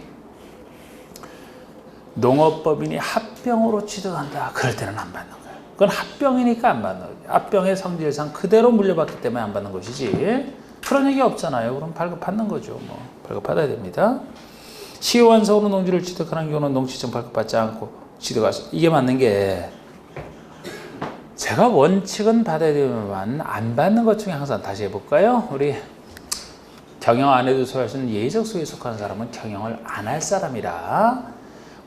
[SPEAKER 1] 농업법인이 합병으로 취득한다. 그럴 때는 안 받는 거예요. 그건 합병이니까 안 받는 거예요. 합병의 성질상 그대로 물려받기 때문에 안 받는 것이지. 그런 얘기 없잖아요. 그럼 발급받는 거죠. 뭐 발급받아야 됩니다. 시효완성으로 농지를 취득하는 경우는 농지증 발급받지 않고 취득할 수. 이게 맞는 게 제가 원칙은 받아야 되지만 안 받는 것 중에 항상 다시 해볼까요? 우리 경영 안 해도 소유하시는 예의적 소유에 속하는 사람은 경영을 안 할 사람이라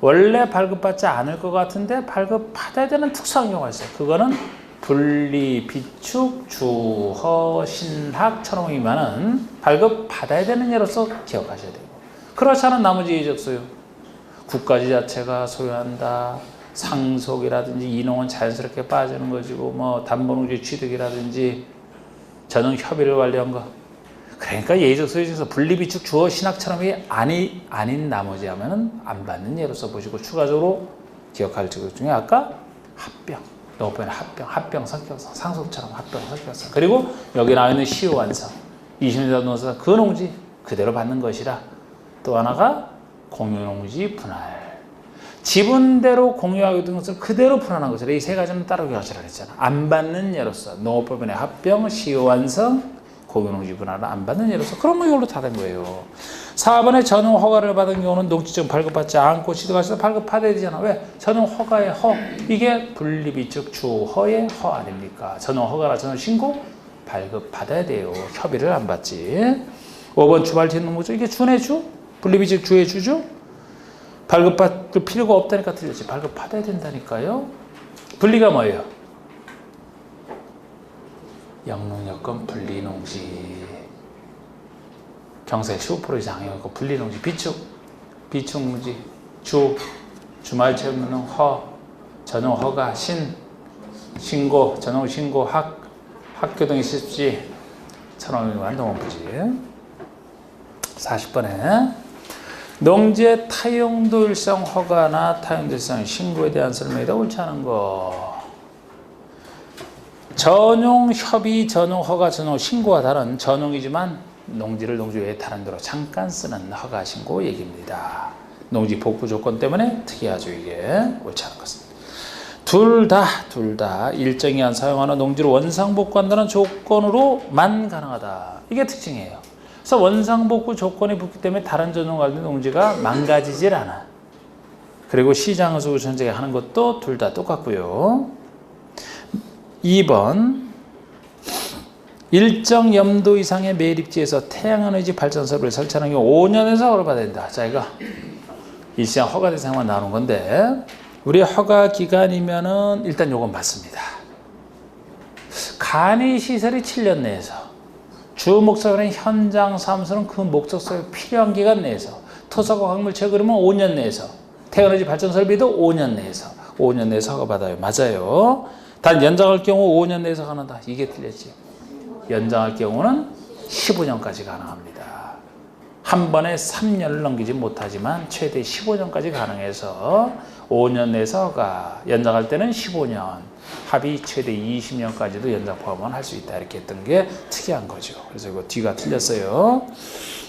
[SPEAKER 1] 원래 발급받지 않을 것 같은데 발급받아야 되는 특수한 경우가 있어요. 그거는 분리, 비축, 주허, 신학, 처럼이면은 발급받아야 되는 예로서 기억하셔야 되고, 그렇지 않은 나머지 예의적 소유, 국가지자체가 소유한다, 상속이라든지 이농은 자연스럽게 빠지는 것이고, 뭐 담보농지 취득이라든지 전용 협의를 완료한 거, 그러니까 예의적 소유 중에서 분리비축 주어 신학처럼이 아닌 나머지 하면은 안 받는 예로서 보시고, 추가적으로 기억할 것 중에 아까 합병, 농업법인의 합병 성격상, 상속처럼 합병 성격상, 그리고 여기 나와 있는 시효완성, 20년 농사 그 농지 그대로 받는 것이라. 또 하나가 공유농지 분할, 지분대로 공유하게 된 것을 그대로 분할한 것이라. 이 세 가지는 따로 기억하시라 했잖아. 안 받는 예로서 농업법인의 합병, 시효완성, 공유농지 분할을 안 받는 예로서. 그러면 이걸로 다 된 거예요. 4번에 전용 허가를 받은 경우는 농지증 발급받지 않고 취득하셔서 발급받아야 되잖아. 왜? 전용 허가의 허, 이게 분리비축 주허의 허 아닙니까? 전용 허가라 전용 신고 발급받아야 돼요. 협의를 안 받지. 5번 주발진 농무주, 이게 준의 주? 분리비축 주의 주죠? 발급받을 필요가 없다니까 틀렸지. 발급받아야 된다니까요. 분리가 뭐예요? 영농여건 분리농지, 경세 15% 이상 해갖고 분리농지, 비축농지, 주말체험농 허, 전용허가, 신고, 전용신고, 학교 등의 실지, 천원위반 농업부지. 40번에 농지의 타용도일성 허가나 타용도일성 신고에 대한 설명이다. 옳지 않은 거. 전용 협의, 전용 허가, 전용 신고와 다른 전용이지만 농지를 농지 외에 다른 데로 잠깐 쓰는 허가 신고 얘기입니다. 농지 복구 조건 때문에 특이하죠. 이게 옳지 않은 것입니다. 둘 다 일정 기간 사용하는 농지를 원상 복구한다는 조건으로만 가능하다. 이게 특징이에요. 그래서 원상 복구 조건이 붙기 때문에 다른 전용 관련 농지가 망가지질 않아. 그리고 시장에서 전제가 하는 것도 둘 다 똑같고요. 2번, 일정 염도 이상의 매립지에서 태양에너지 발전소를 설치하는 경우 5년에서 허가를 받아야 된다. 자, 이거 일시장 허가 대상만 나오는 건데, 우리 허가 기간이면은 일단 요건 맞습니다. 간이 시설이 7년 내에서, 주 목적은 현장 사무소는 그 목적소에 필요한 기간 내에서, 토사고 광물 채굴이면 5년 내에서, 태양에너지 발전 설비도 5년 내에서, 5년 내에서 허가 받아요. 맞아요. 단 연장할 경우 5년 내에서 가능하다. 이게 틀렸지. 연장할 경우는 15년까지 가능합니다. 한 번에 3년을 넘기지 못하지만 최대 15년까지 가능해서 5년 내에서 허가, 연장할 때는 15년, 합의 최대 20년까지도 연장 포함은 할 수 있다. 이렇게 했던 게 특이한 거죠. 그래서 이거 뒤가 틀렸어요.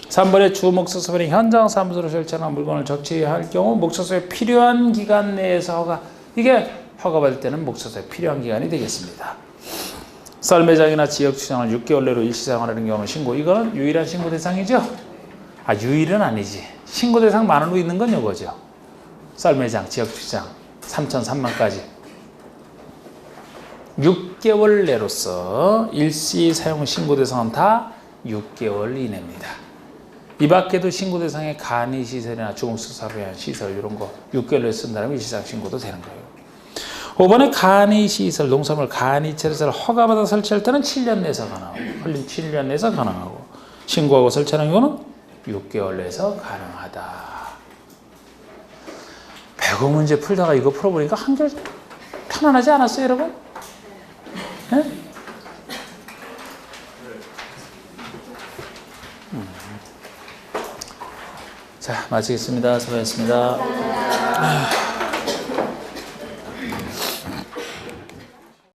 [SPEAKER 1] 3번에 주 목적소에 현장 사무소로 설치하는 물건을 적치할 경우 목적소에 필요한 기간 내에서 허가, 이게 허가받을 때는 목적소에 필요한 기간이 되겠습니다. 썰매장이나 지역주장을 6개월 내로 일시사용하는 경우는 신고, 이거는 유일한 신고 대상이죠? 유일은 아니지. 신고 대상 만으로 있는 건 이거죠. 썰매장, 지역주장 3,000, 3만까지. 6개월 내로서 일시 사용 신고 대상은 다 6개월 이내입니다. 이 밖에도 신고 대상의 간이 시설이나 주공수사로 위한 시설 이런 거 6개월 내에 쓴다면 일시상 신고도 되는 거예요. 5번에 간이 시설, 농산물 간이 체류사를 허가받아 설치할 때는 7년 내에서 가능하고, 7년 내에서 가능하고, 신고하고 설치하는 경우는 6개월 내에서 가능하다. 배구 문제 풀다가 이거 풀어보니까 한결 편안하지 않았어요, 여러분? 네? 자, 마치겠습니다. 수고하셨습니다.